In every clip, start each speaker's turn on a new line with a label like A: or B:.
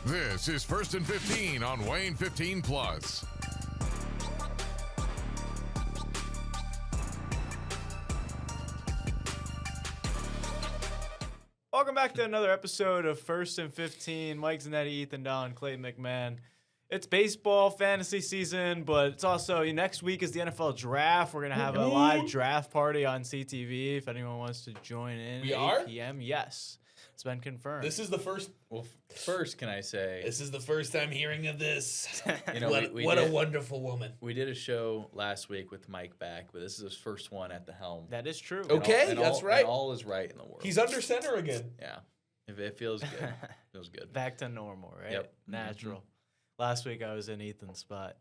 A: This is First and 15 on Wayne 15 Plus.
B: Welcome back to another episode of First and 15. Mike Zanetti, Ethan Don, Clayton McMahon. It's baseball fantasy season, but it's also next week is the NFL draft. We're going to have a live draft party on CTV if anyone wants to join in.
C: We
B: 8
C: are?
B: p.m. Yes. It's been confirmed.
C: This is the first.
D: Well, first, can I say,
C: This is the first time hearing of this.
D: you know,
C: what a wonderful woman.
D: we did a show last week with Mike back, but this is his first one at the helm.
B: That is true.
C: Okay.
D: And
C: that's
D: all,
C: right.
D: And all is right in the world.
C: He's under center again.
D: Yeah, if it feels good, feels good.
B: Back to normal, right?
D: Yep.
B: Natural. Last week I was in Ethan's spot,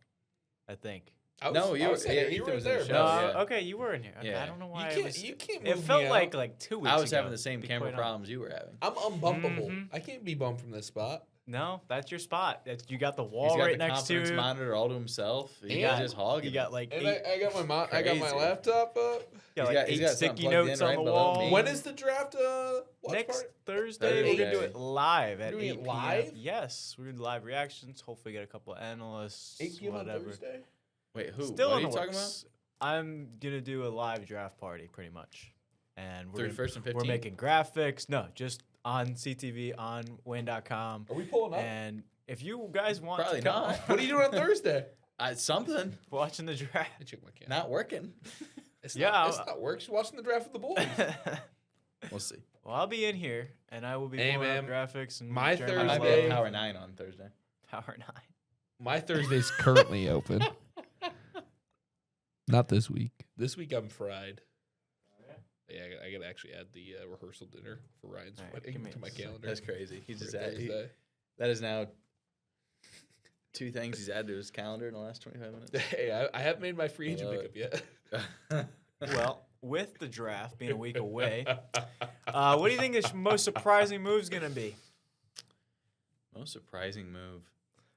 B: I think.
D: No, you were
C: there.
D: Ethan
C: You were
D: was in
C: there.
D: the show.
C: bro.
D: yeah.
B: Okay, you were in here. Okay,
D: Yeah.
B: I don't know why
C: You can't.
B: It
C: move
B: felt
C: me out.
B: like 2 weeks
D: I was
B: ago,
D: having the same
B: to be
D: camera
B: quite honest.
D: problems you were having.
C: I'm unbumpable.
B: Mhm.
C: I can't be bumped from this spot.
B: No, that's your spot. You got the
D: He's
B: wall
D: got
B: right
D: the
B: next to
D: conference
B: you.
D: monitor all to himself. He
C: Yeah.
D: can just hog
B: You
D: it.
B: got like
C: And
B: eight,
C: I got my I got my
D: Crazy.
C: laptop up.
B: you got
D: he's
B: like
D: got- he's
B: eight
D: got something
B: sticky
D: plugged
B: notes
D: in
B: on
D: right
B: the
D: below
B: wall.
D: me.
C: When is the draft? Watch
B: Next
C: party?
B: Thursday, we're gonna do
D: Thursday.
B: it live at
C: Doing
B: 8
C: it
B: p.m.
C: live?
B: Yes, we're gonna do live reactions. Hopefully, get a couple of analysts.
C: 8 p.m. on
B: whatever.
C: Thursday.
D: Wait, who?
B: Still
D: what
B: in
D: are you
B: the
D: talking
B: works. I'm gonna do a live draft party, pretty much, and
D: about? Through First and 15?
B: we're making graphics. No, just on CTV on Wayne.com.
C: Are we pulling up?
B: And if you guys want
D: Probably
B: to come
D: not.
C: What are you doing on Thursday?
D: Something.
B: watching the draft,
C: I check my camera.
D: Not working.
C: It's
B: Yeah,
C: not, it's not work. She's watching the draft with the boys.
D: We'll see.
B: well, I'll be in here, and I will be
C: Hey,
B: pulling up
C: man,
B: graphics and
C: my
B: sharing
D: I might be
C: Thursday-
D: at Power 9 on Thursday.
B: Power 9.
C: My Thursday's currently open. Not this week. This week I'm fried. Yeah, I gotta actually add the rehearsal dinner for Ryan's
B: All right,
C: wedding
B: give me
C: to my
B: a second.
C: calendar.
D: That's crazy. He
C: for
D: just
C: Thursday.
D: that is now 2 things he's added to his calendar in the last 25 minutes.
C: Hey, I haven't made my free
D: I
C: agent
D: love
C: pickup yet.
B: Well, with the draft being a week away, what do you think the most surprising move is going to be?
D: Most surprising move.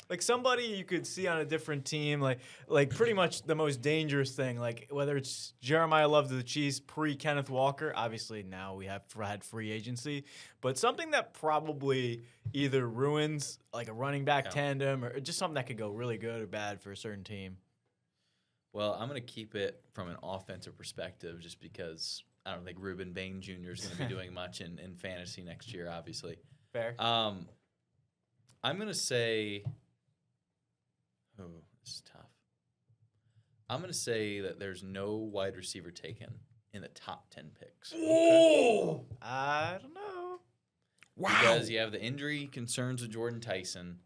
B: Like somebody you could see on a different team, like pretty much the most dangerous thing, like whether it's Jeremiah Love to the Chiefs pre-Kenneth Walker. Obviously, now we have had free agency, but something that probably either ruins like a running back tandem or just something that could go really good or bad for a certain team.
D: Well, I'm going to keep it from an offensive perspective just because I don't think Reuben Bain Jr. is going to be doing much in fantasy next year, obviously.
B: Fair.
D: I'm going to say – oh, this is tough. I'm going to say that there's no wide receiver taken in the top 10 picks.
C: Oh,
B: I don't know.
C: wow!
D: Because you have the injury concerns with Jordan Tyson.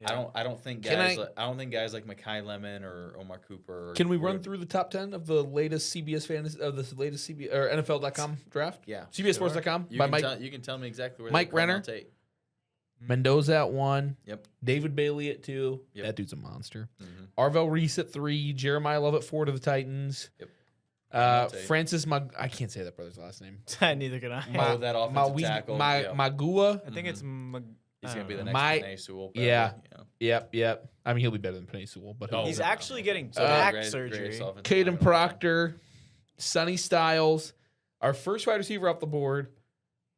B: Yeah.
D: I don't think
C: Can
D: guys
C: I-
D: I don't think guys like Mekhi Lemon or Omar Cooper.
C: Can we run through the top 10 of the latest CBS fantasy of the latest CBS or NFL.com draft?
D: Yeah.
C: CBSSports.com
D: You
C: by
D: can
C: Mike
D: you can tell me exactly where
C: Mike
D: they're planning
C: Renner?
D: on take.
C: Mendoza at 1.
D: Yep.
C: David Bailey at 2.
D: Yep.
C: That dude's a monster.
D: Mhm.
C: Arvell Reese at 3. Jeremiah Love at 4 to the Titans.
D: Yep.
C: Francis I can't say that brother's last name.
B: Neither can I.
D: Oh, that offensive tackle. Yeah.
C: Magua.
B: I think it's.
D: He's going to be the
B: I don't
D: next
B: know.
C: My-
D: Penei Sewell.
C: yeah.
D: Yeah.
C: Yep. I mean, he'll be better than Penei Sewell, but
D: Oh,
B: He's
D: no.
B: actually getting
D: So
B: back
D: great-
B: surgery.
D: greatest offensive
C: Caden
D: lineman.
C: Proctor, Sonny Styles, our first wide receiver off the board.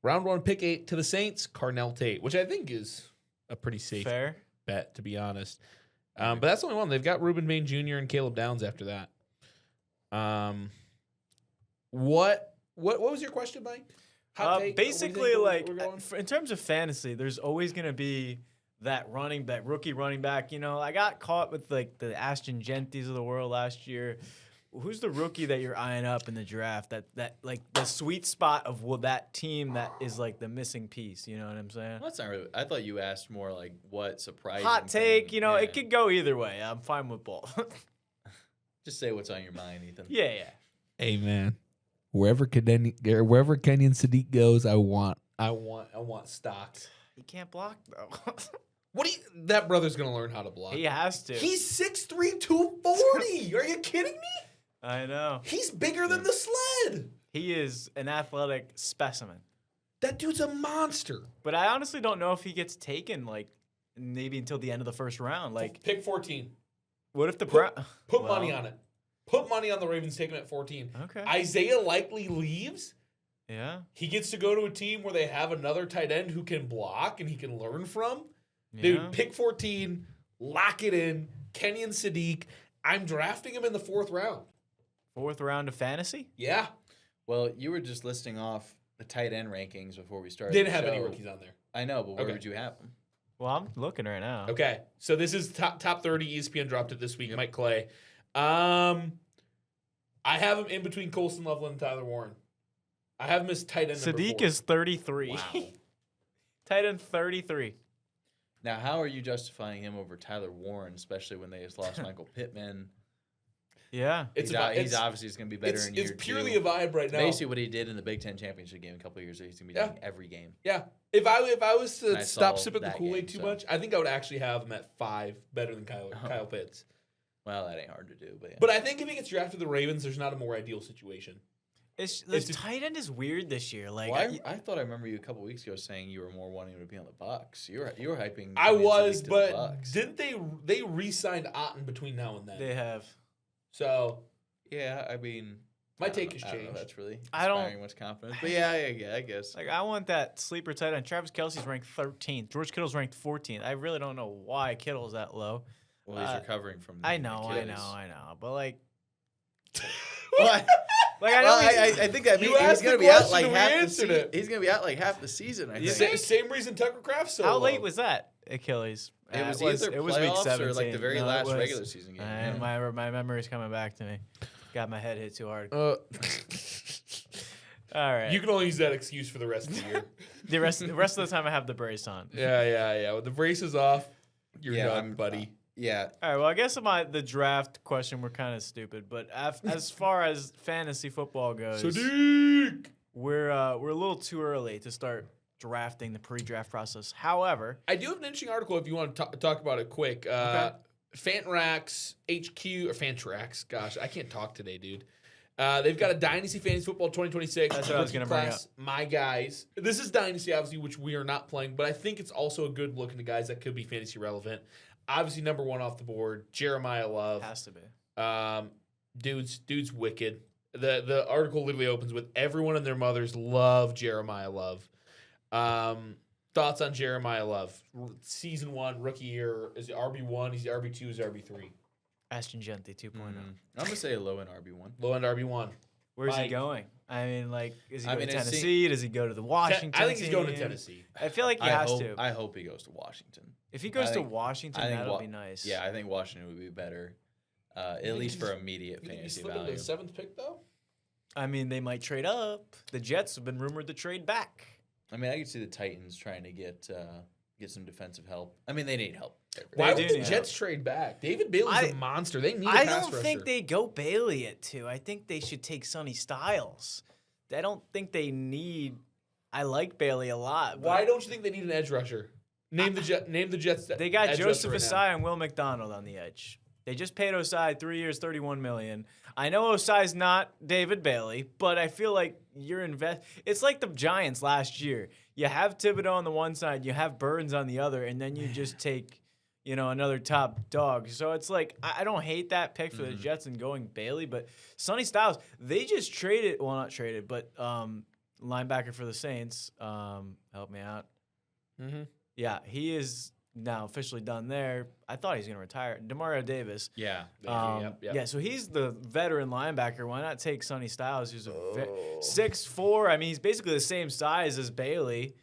C: Round 1, pick 8 to the Saints, Carnell Tate, which I think is a pretty safe
B: Fair.
C: bet, to be honest. But that's the only one. They've got Reuben Bain Jr. and Caleb Downs after that. What was your question, Mike? Hot take? What do you
B: Basically,
C: think
B: like
C: we're going?
B: in terms of fantasy, there's always gonna be that rookie running back. You know, I got caught with like the Ashton Genties of the world last year. Who's the rookie that you're eyeing up in the draft? That like the sweet spot of that team that is like the missing piece. You know what I'm saying?
D: Well, that's not really. I thought you asked more like what surprising.
B: Hot take.
D: thing-
B: You know,
D: yeah.
B: it could go either way. I'm fine with both.
D: Just say what's on your mind, Ethan.
B: yeah.
C: Hey man, wherever Kenyon Sadiq goes, I want stock.
B: He can't block though.
C: That brother's gonna learn how to block.
B: He has to.
C: He's 6'3", 240. Are you kidding me?
B: I know.
C: He's bigger than the sled.
B: He is an athletic specimen.
C: That dude's a monster.
B: But I honestly don't know if he gets taken like maybe until the end of the first round. Like,
C: Pick 14.
B: what if the
C: Put
B: Well,
C: money on it. Put money on the Ravens taking him at 14.
B: Okay.
C: Isaiah likely leaves.
B: Yeah.
C: He gets to go to a team where they have another tight end who can block and he can learn from. Dude,
B: Yeah.
C: pick 14, lock it in. Kenyon Sadiq. I'm drafting him in the 4th round.
B: 4th round of fantasy.
C: Yeah.
D: Well, you were just listing off the tight end rankings before we started.
C: Didn't
D: the
C: have any
D: show.
C: rookies on there.
D: I know, but where
C: Okay.
D: would you have them?
B: Well, I'm looking right now.
C: Okay. So this is top 30. ESPN dropped it this week. Mike Clay. I have him in between Colson Loveland and Tyler Warren. I have him as tight end number
B: Sadiq
C: 4.
B: is 33.
D: Wow.
B: Tight end 33.
D: Now, how are you justifying him over Tyler Warren, especially when they just lost Michael Pittman?
B: Yeah.
C: It's
D: He's,
C: about,
D: he's obviously going to be better in year
C: it's purely
D: two.
C: a vibe right now.
D: Basically, what he did in the Big Ten championship game a couple of years ago, he's going to be doing every game.
C: Yeah. If I was
D: And
C: to
D: I
C: stop
D: saw
C: sipping the
D: that
C: Kool-Aid
D: game,
C: too
D: so.
C: much, I think I would actually have him at 5 better than Kyle Pitts.
D: Well, that ain't hard to do, but yeah.
C: But I think if he gets drafted to the Ravens, there's not a more ideal situation.
B: The
C: It's a-
B: tight end is weird this year. Like,
D: Well, I thought I remember you a couple weeks ago saying you were more wanting him to be on the Bucks. You were hyping.
C: I
D: Kenyon
C: was,
D: Sadiq to the
C: but
D: Bucks.
C: didn't they re-signed Otten between now and then?
B: they have.
C: So
D: Yeah, I mean,
C: my
D: I don't
C: take
D: know-
C: has
D: I don't know if
C: changed.
D: that's really
B: I don't-
D: inspiring much confidence, but yeah, I guess.
B: Like, I want that sleeper tight end. Travis Kelsey's ranked 13th. George Kittle's ranked 14th. I really don't know why Kittle's that low.
D: Well, he's recovering from. The
B: I know.
D: Achilles.
B: But like,
D: What?
B: like I know
D: Well,
B: he's-
D: I think that
C: You
D: means he's
C: asked
D: going to
C: the
D: be out
C: question
D: like
C: and we
D: half the
C: answered
D: season.
C: it.
D: He's going to be out like half the season. I
B: You
D: think.
B: think?
C: Same reason Tucker Kraft's so
B: how
C: low.
B: late was that Achilles?
D: It was either
B: it was week
D: playoffs
B: 17.
D: or like the very
B: No, it
D: last
B: was-
D: regular season game.
B: And
D: yeah.
B: my memory's coming back to me. Got my head hit too hard.
C: Uh,
B: All right.
C: you can only use that excuse for the rest of the year.
B: the rest of the time I have the brace on.
C: yeah. With the brace is off, you're
D: Yeah,
C: done,
D: I'm-
C: buddy.
D: Yeah,
B: All right. Well, I guess the draft question we're kind of stupid, but as far as fantasy football goes,
C: Sadiq!
B: we're a little too early to start drafting the pre-draft process. However,
C: I do have an interesting article if you want to talk about it quick. Fantrax HQ or Fantrax. Gosh, I can't talk today, dude. They've got a Dynasty Fantasy Football 2026.
B: That's what I was
C: rookie
B: gonna bring
C: class, My guys. This is Dynasty, obviously, which we are not playing, but I think it's also a good look into guys that could be fantasy relevant. Obviously, number 1 off the board, Jeremiah Love.
B: has to be.
C: Dude's wicked. The article literally opens with everyone and their mothers love Jeremiah Love. Thoughts on Jeremiah Love? Season 1, rookie year. Is he RB1? Is he RB2? Is he RB3?
B: Ashton Gentry 2.0.
D: I'm gonna say low in RB1.
C: Low end RB1.
B: Where's he
C: Mike.
B: going? I mean, like, is he
D: I
B: going to
D: mean, it
B: Tennessee? Does he go to the Washington?
C: I think he's going to
B: team?
C: Tennessee.
B: I feel like he has to.
D: I hope he goes to Washington.
B: If he goes
D: I
B: to
D: think-
B: Washington,
D: I think
B: that'll
D: Wa-
B: be nice.
D: Yeah, I think Washington would be better, at
C: think
D: least for
C: he's-
D: immediate
C: You think he's
D: fantasy
C: slipping to
D: value.
C: the 7th pick, though?
B: I mean, they might trade up. The Jets have been rumored to trade back.
D: I mean, I could see the Titans trying to get some defensive help. I mean, they need help.
C: Why
B: do
C: would the
B: need
C: Jets trade back? David Bailey's
B: I-
C: a monster. They need a
B: I
C: pass
B: don't
C: rusher.
B: think they go Bailey at 2. I think they should take Sonny Styles. I don't think they need. I like Bailey a lot. But
C: Why don't you think they need an edge rusher? Name the Jets.
B: they got
C: edge
B: Joseph
C: rusher right
B: Osai and Will McDonald on the edge? They just paid Osai 3 years, $31 million. I know Osai's not David Bailey, but I feel like you're It's like the Giants last year. You have Thibodeau on the one side, you have Burns on the other, and then you just take, another top dog. So it's like I don't hate that pick for the Jets and going Bailey, but Sonny Styles, they just traded. Well, not traded, but linebacker for the Saints. Help me out.
C: now. Mm-hmm.
B: Yeah, he is now officially done there. I thought he was going to retire. Demario Davis.
D: Yeah.
C: Yep.
B: Yeah, so he's the veteran linebacker. Why not take Sonny Styles, who's a
C: Oh.
B: 6'4"? I mean, he's basically the same size as Bailey,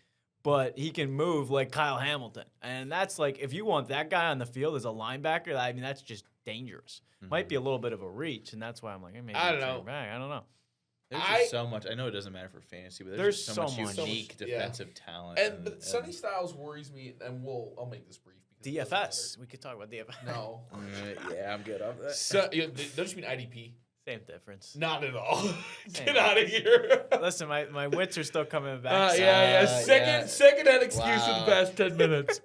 B: but he can move like Kyle Hamilton. And that's like, if you want that guy on the field as a linebacker, I mean, that's just dangerous. Might be a little bit of a reach, and that's why I'm like, maybe
C: I don't
B: trade
C: know.
B: Back. I don't know.
D: There's
C: I-
D: just so much. I know it doesn't matter for fantasy, but there's just so much
B: so much.
D: unique
C: Yeah.
D: defensive talent.
C: But Sonny Styles worries me, and I'll make this brief. because it doesn't
B: DFS. We could talk about DFS.
C: matter. No.
D: yeah, I'm good off that.
C: So, don't you mean IDP?
B: Same difference.
C: Not at all.
B: Same.
C: Get out of here.
B: Listen, my wits are still coming back. so-
C: Yeah.
D: yeah.
C: Second-hand excuse in
D: Wow.
C: the past 10 minutes.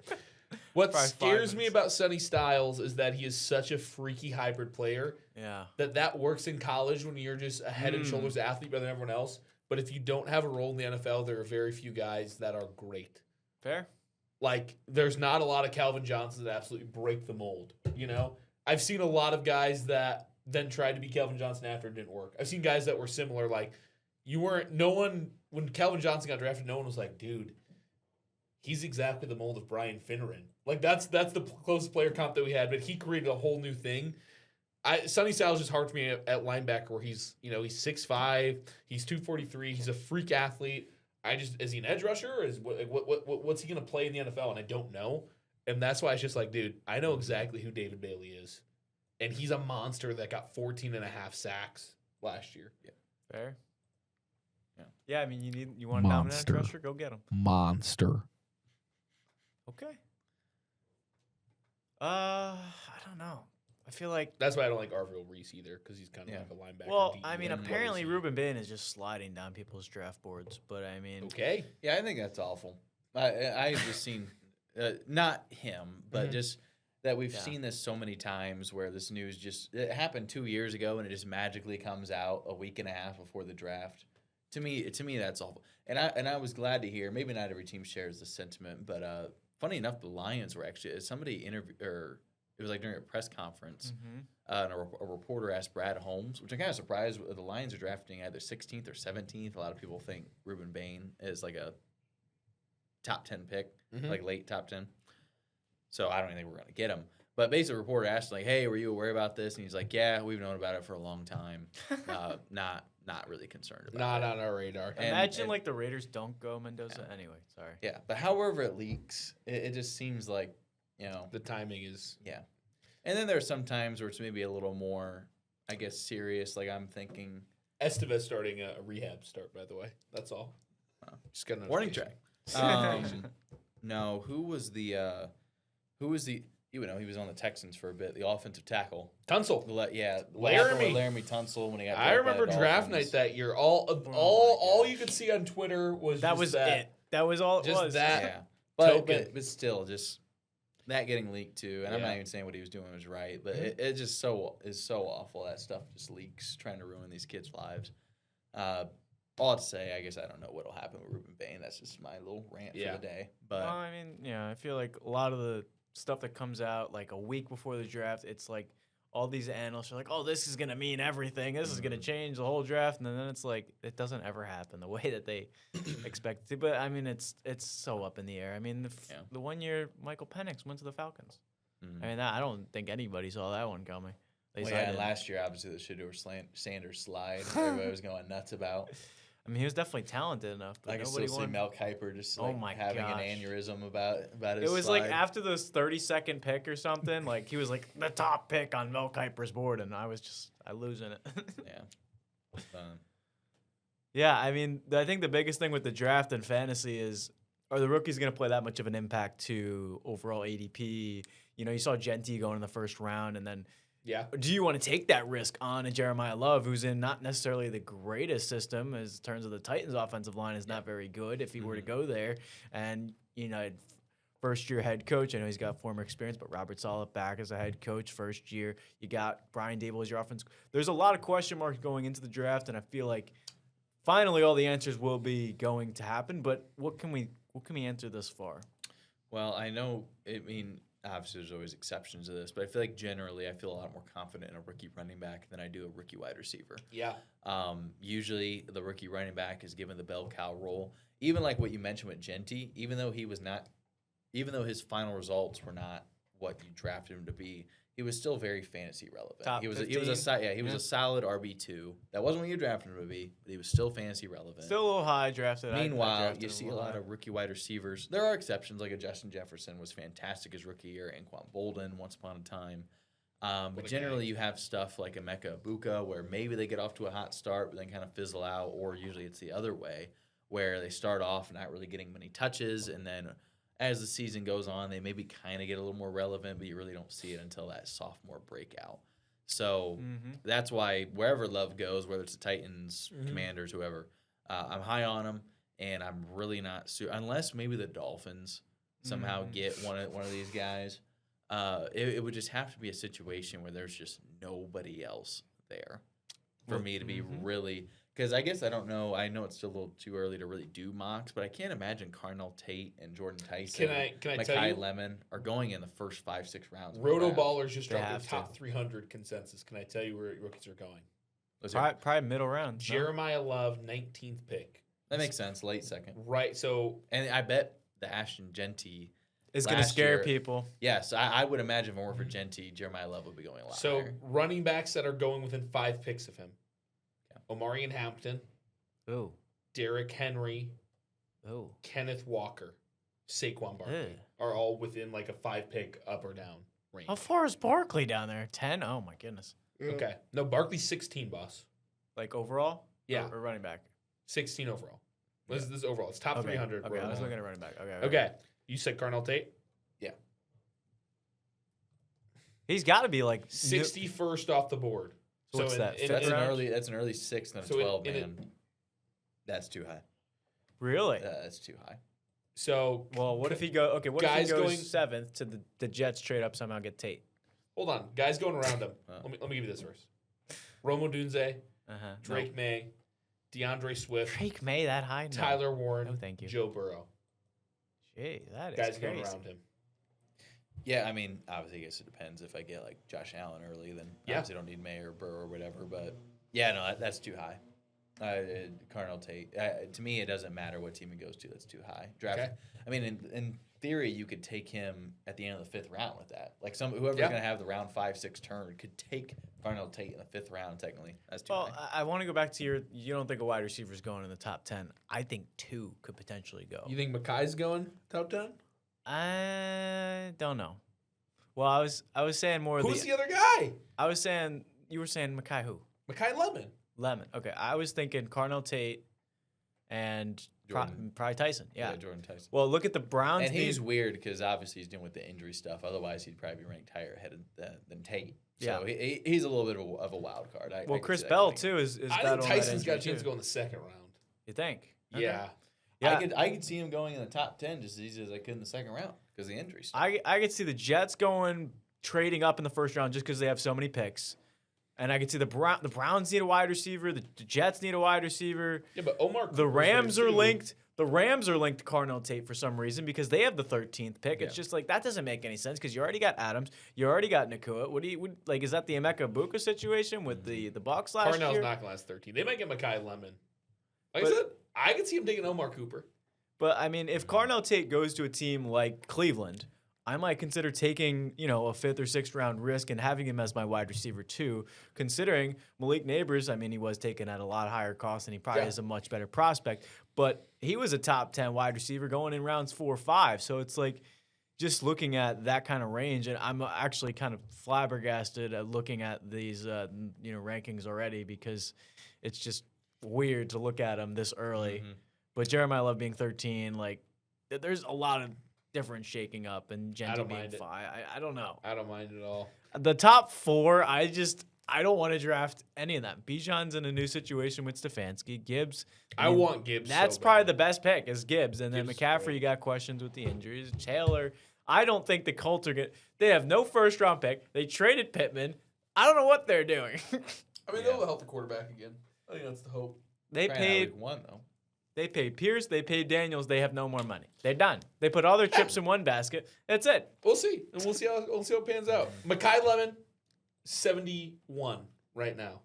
C: What
B: Probably 5
C: scares me
B: minutes.
C: about Sonny Styles is that he is such a freaky hybrid player
B: Yeah.
C: that works in college when you're just a head and shoulders athlete better than everyone else. But if you don't have a role in the NFL, there are very few guys that are great.
B: Fair?
C: Like, there's not a lot of Calvin Johnsons that absolutely break the mold, I've seen a lot of guys that then tried to be Calvin Johnson after it didn't work. I've seen guys that were similar, like, when Calvin Johnson got drafted, no one was like, dude, he's exactly the mold of Brian Finneran. Like that's the closest player comp that we had, but he created a whole new thing. Sonny Styles just hard for me at linebacker, where he's 6'5", he's 243, he's a freak athlete. Is he an edge rusher, or what's he gonna play in the NFL? And I don't know, and that's why it's just like, dude, I know exactly who David Bailey is, and he's a monster that got 14.5 sacks last year. Yeah.
B: Fair.
D: Yeah.
B: Yeah, I mean, you want a dominant
C: Monster.
B: rusher? Go get him.
C: Monster.
B: Okay. I don't know. I feel like.
C: That's why I don't like Arville Reese either, because he's kind of
D: Yeah.
C: like a linebacker.
B: Well,
C: DE,
B: I mean,
C: like
B: apparently
C: Rossi.
B: Ruben Bain is just sliding down people's draft boards, but I mean,
C: Okay.
D: Yeah, I think that's awful. I've just seen, not him, but
C: Mhm.
D: just that we've
B: Yeah.
D: seen this so many times where this news it happened 2 years ago and it just magically comes out a week and a half before the draft. To me, that's awful. And I was glad to hear. Maybe not every team shares the sentiment, but funny enough, the Lions were actually somebody interviewed, or it was like during a press conference.
B: mhm.
D: And a reporter asked Brad Holmes, which I'm kind of surprised. The Lions are drafting either 16th or 17th. A lot of people think Ruben Bain is like a top 10 pick,
C: Mhm.
D: like late top 10. So I don't think we're going to get him. But basically, the reporter asked, like, hey, were you aware about this? And he's like, yeah, we've known about it for a long time. Not really concerned about
C: Not
D: it.
C: on our radar.
D: And-
B: Imagine
D: and-
B: like the Raiders don't go Mendoza anyway. Sorry.
D: Yeah, but however it leaks, it just seems like,
C: The timing is.
D: yeah. And then there are some times where it's maybe a little more, I guess, serious. Like I'm thinking,
C: Estevez starting a rehab start, by the way. That's all.
D: Oh.
C: Just got a
D: warning
C: notification.
D: track. No, who was the you know, he was on the Texans for a bit, the offensive tackle.
C: Tunsil.
D: Laramie
C: Laramie.
D: Tunsil when he got
C: I
D: drafted by
C: remember
D: the
C: draft
D: Dolphins.
C: night that year.
B: my
C: All you
B: gosh.
C: could see on Twitter was
B: That
C: just
B: was
C: that.
B: it. That was all it
C: Just
B: was.
C: that.
D: Yeah. But
C: token.
D: but still just that getting leaked too. And I'm not
C: Yeah.
D: even saying what he was doing was right, but
C: Mhm.
D: it just is so awful. That stuff just leaks, trying to ruin these kids' lives. All to say, I guess I don't know what'll happen with Ruben Bain. That's just my little rant
C: Yeah.
D: for the day. But
B: Well, I mean, yeah, I feel like a lot of the stuff that comes out like a week before the draft, it's like all these analysts are like, "Oh, this is gonna mean everything. This is gonna change the whole draft," and then it's like it doesn't ever happen the way that they expect it to. But I mean, it's so up in the air. I mean,
D: Yeah.
B: the 1 year Michael Penix went to the Falcons.
D: Mhm.
B: I mean, I don't think anybody saw that one coming. At least
D: Well,
B: I
D: yeah, and
B: didn't.
D: last year, obviously, the Shedeur Sanders slide, everybody was going nuts about.
B: I mean, he was definitely talented enough, but
D: I can
B: nobody
D: still see
B: won.
D: Mel Kiper just
B: Oh
D: like
B: my
D: having
B: gosh.
D: an aneurysm about
B: It
D: his
B: was
D: slide.
B: like after this 30-second pick or something, like he was like the top pick on Mel Kiper's board, and I losing it.
D: Yeah.
B: Yeah, I mean, I think the biggest thing with the draft and fantasy is, are the rookies going to play that much of an impact to overall ADP? You know, you saw Genty going in the first round, and then
C: Yeah.
B: do you want to take that risk on a Jeremiah Love, who's in not necessarily the greatest system as terms of the Titans' offensive line is not very good if he were to go there, and first-year head coach. I know he's got former experience, but Robert Saleh back as a head coach first year. You got Brian Dable as your offense. There's a lot of question marks going into the draft, and I feel like finally all the answers will be going to happen. But what can we answer this far?
D: Well, I know, I mean, obviously there's always exceptions to this, but I feel like generally I feel a lot more confident in a rookie running back than I do a rookie wide receiver.
C: Yeah.
D: Usually the rookie running back is given the bell cow role. Even like what you mentioned with Genty, even though his final results were not what you drafted him to be, he was still very fantasy relevant.
B: Top
D: he was
B: 15?
D: a solid RB2. That wasn't what you drafted him to be, but he was still fantasy relevant.
B: Still a little high drafted. I
D: Meanwhile,
B: drafted
D: you
B: him
D: see a
B: little
D: lot
B: high.
D: of rookie wide receivers. There are exceptions, like a Justin Jefferson was fantastic his rookie year, Anquan Bolden once upon a time. But
C: What a
D: generally,
C: guy.
D: you have stuff like Emeka Ibuka, where maybe they get off to a hot start, but then kind of fizzle out, or usually it's the other way, where they start off not really getting many touches, and then as the season goes on, they maybe kind of get a little more relevant, but you really don't see it until that sophomore breakout. So that's why wherever Love goes, whether it's the Titans, Commanders, whoever, I'm high on him, and I'm really not unless maybe the Dolphins somehow get one of these guys. It would just have to be a situation where there's just nobody else there for me to be really. Because I guess I don't know. I know it's still a little too early to really do mocks, but I can't imagine Cardinal Tate and Jordan Tyson,
C: Can I tell
D: Mekhi
C: you?
D: Lemon are going in the first 5-6 rounds. of the
C: Roto
D: draft.
C: Ballers just
B: They
C: dropped their
B: have
C: top
B: to.
C: 300 consensus. Can I tell you where rookies are going?
D: Let's hear it.
B: Probably middle round. no?
C: Jeremiah Love, 19th pick.
D: That makes sense. Late second,
C: Right. So
D: and I bet the Ashton Genty.
B: It's going to
D: last
B: scare
D: year-
B: people.
D: Yes, I would imagine if it weren't for Genty, Jeremiah Love would be going a lot
C: So
D: higher.
C: running backs that are going within 5 picks of him. Omarion Hampton,
B: Ooh.
C: Derrick Henry,
B: Ooh.
C: Kenneth Walker, Saquon Barkley
B: Ugh.
C: are all within like a 5-pick up or down range.
B: How far is Barkley down there? 10? Oh, my goodness.
C: Okay. No, Barkley's 16, boss.
B: Like overall?
C: Yeah.
B: Or running back?
C: 16 overall. This is overall. It's top
B: Okay.
C: 300.
B: Okay, I was looking at running back. Okay.
C: Okay. You said Carnell Tate?
B: He's got to be like
C: 61st off the board.
B: So what's that, fifth
D: That's an
B: round?
D: early 6th and a
C: So
D: 12,
C: in a-
D: man. That's too high.
B: Really?
D: That's too high.
C: So,
B: Well, what if he go? Okay, what if
C: Guys
B: he goes
C: going-
B: 7th to the Jets trade up somehow get Tate?
C: hold on. Guys going around him.
D: Oh.
C: Let me give you this first. Romo Dunze,
B: Uh-huh.
C: Drake May, DeAndre Swift,
B: Drake May that high? No.
C: Tyler Warren,
B: No, thank you.
C: Joe Burrow.
B: Gee, that is
C: Guys
B: crazy.
C: going around him.
D: Yeah, I mean, obviously, I guess it depends. If I get like Josh Allen early, then
C: Yeah.
D: obviously I don't need May or Burrow or whatever. But yeah, no, that's too high. Carnell Tate. To me, it doesn't matter what team he goes to. That's too high. Draft.
C: Okay.
D: I mean, in theory, you could take him at the end of the 5th round with that. Like whoever's
C: Yeah.
D: going to have the round 5-6 turn could take Carnell Tate in the 5th round. Technically, that's too
B: Well,
D: high.
B: I want to go back to you don't think a wide receiver is going in the top 10. I think 2 could potentially go.
C: You think Makai's going top 10?
B: I don't know. Well, I was saying more
C: Who's the other guy?
B: I was saying you were saying Makai who?
C: Makai Lemon.
B: Lemon. Okay, I was thinking Carnell Tate and
D: Jordan.
B: probably Tyson. Yeah.
D: Jordan Tyson.
B: Well, look at the Browns.
D: And he's
B: need-
D: weird because obviously he's dealing with the injury stuff. Otherwise, he'd probably be ranked higher ahead than Tate. So he's a little bit of a wild card. I
B: well,
D: can
B: Chris
D: see that
B: Bell
D: going.
B: too is
C: I think
B: battling that
C: Tyson's got a
B: injury,
C: chance to
B: too.
C: go in the 2nd round.
B: You think? Okay.
C: Yeah.
B: Yeah.
D: I could see him going in the top 10 just as easy as I could in the 2nd round because of the injury stuff.
B: I could see the Jets trading up in the 1st round just because they have so many picks. And I could see the Browns need a wide receiver. The Jets need a wide receiver.
C: Yeah, but Omar
B: The
C: Cooper's
B: Rams
C: there,
B: are
C: too.
B: linked. The Rams are linked to Carnell Tate for some reason because they have the 13th pick. It's
D: Yeah.
B: just like that doesn't make any sense because you already got Adams, you already got Nakua. What do you like? Is that the Emeka Buka situation with the Bucs last
C: Carnell's
B: year?
C: not going to last 13. They might get Makai Lemon. Like
B: But-
C: I said, I could see him taking Omar Cooper.
B: But I mean, if Carnell Tate goes to a team like Cleveland, I might consider taking, a 5th or 6th round risk and having him as my wide receiver too, considering Malik Neighbors, I mean, he was taken at a lot higher cost and he probably
C: Yeah.
B: is a much better prospect, but he was a top 10 wide receiver going in rounds 4 or 5. So it's like just looking at that kind of range, and I'm actually kind of flabbergasted at looking at these, rankings already because it's just weird to look at them this early.
D: Mhm.
B: But Jeremiah Love being 13, like, there's a lot of different shaking up, and Genty
C: don't
B: being
C: mind it.
B: 5. I don't know.
C: I don't mind at all.
B: The top 4, I don't want to draft any of them. Bijan's in a new situation with Stefanski. Gibbs,
C: I
B: mean,
C: want Gibbs.
B: that's
C: so
B: probably
C: bad.
B: the best pick is Gibbs, and then
C: Gibbs is
B: McCaffrey.
C: great.
B: You got questions with the injuries. Taylor, I don't think the Colts are good. They have no 1st round pick. They traded Pittman. I don't know what they're doing.
C: I mean, they'll help the quarterback again. I think that's the hope.
B: They
D: Trying out
B: paid.
D: week 1 though.
B: They paid Pierce. They paid Daniels. They have no more money. They're done. They put all their chips in one basket. That's it.
C: We'll see. And we'll see how it pans out. Makai Lemon, 71 right now.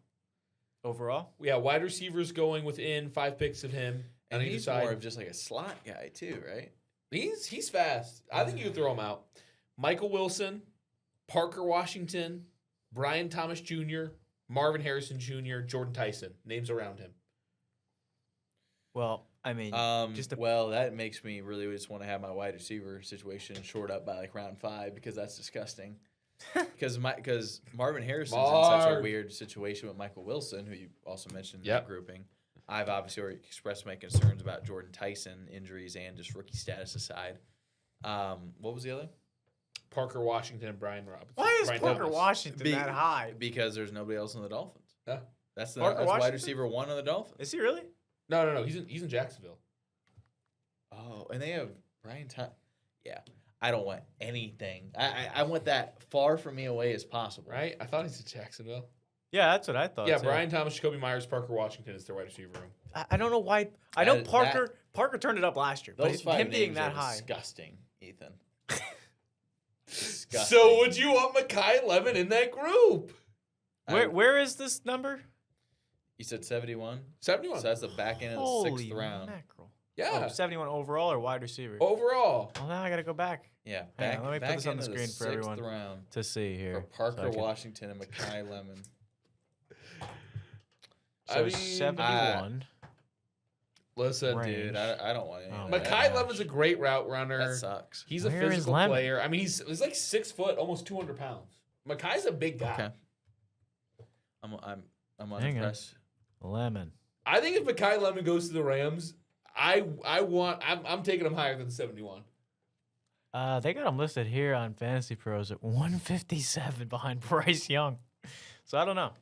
B: Overall,
C: We have wide receivers going within 5 picks of him.
D: And
C: on either
D: he's
C: side.
D: more of just like a slot guy too, right?
C: He's fast. I think you can throw him out. Michael Wilson, Parker Washington, Brian Thomas Jr., Marvin Harrison Jr., Jordan Tyson. Names around him.
B: well, I mean,
D: Well, that makes me really just want to have my wide receiver situation short up by like round 5 because that's disgusting. Because Marvin Harrison's in such a
C: Marv.
D: weird situation with Michael Wilson, who you also mentioned in
C: Yep.
D: that grouping. I've obviously already expressed my concerns about Jordan Tyson injuries and just rookie status aside. What was the other?
C: Parker Washington and Brian Robinson.
B: why is
C: Brian
B: Parker
C: Thomas.
B: Washington
D: Be-
B: that high?
D: Because there's nobody else in the Dolphins.
C: Yeah.
D: That's
B: Parker
D: wide
B: Washington?
D: receiver 1 on the Dolphins.
B: Is he really?
C: No. He's in Jacksonville.
D: Oh, and they have Brian Yeah. I don't want anything. I want that far from me away as possible.
C: Right? I thought he's in Jacksonville.
B: Yeah, that's what I thought.
C: Yeah,
B: too.
C: Brian Thomas, Jacoby Myers, Parker Washington is their wide receiver room.
B: I don't know why. I know
D: That-
B: Parker turned it up last year, but
D: Those 5
B: him being
D: names
B: that
D: are
B: high.
D: disgusting, Ethan. Disgusting.
C: So would you want Makai Lemon in that group?
B: Where is this number?
D: You said 71?
C: 71.
D: So that's the back end of the
B: Holy
D: 6th round.
B: mackerel!
C: Yeah.
B: 71 overall or wide receiver?
C: Overall.
B: Well, now I got to go back
D: Yeah,
B: Hang
D: back,
B: on, let me put
D: back
B: this on the
D: into
B: screen for
D: sixth
B: everyone.
D: round
B: to see here.
D: for Parker
B: So I can-
D: Washington and Makai Lemon.
C: I
B: So
C: mean,
B: 71.
C: Listen,
B: Range.
D: Dude, I don't want any
B: Oh
D: of
B: my
D: that.
C: Makai
B: gosh.
C: Levin's a great route runner.
D: That sucks.
C: He's a
B: Where is
C: physical
B: Lemon?
C: player. I mean, he's like 6 foot, almost 200 pounds. Makai's a big guy.
D: Okay. I'm
B: Hang on.
D: unimpressed.
B: Lemon.
C: I think if Makai Lemon goes to the Rams, I'm taking him higher than 71.
B: They got him listed here on Fantasy Pros at 157 behind Bryce Young. So I don't know.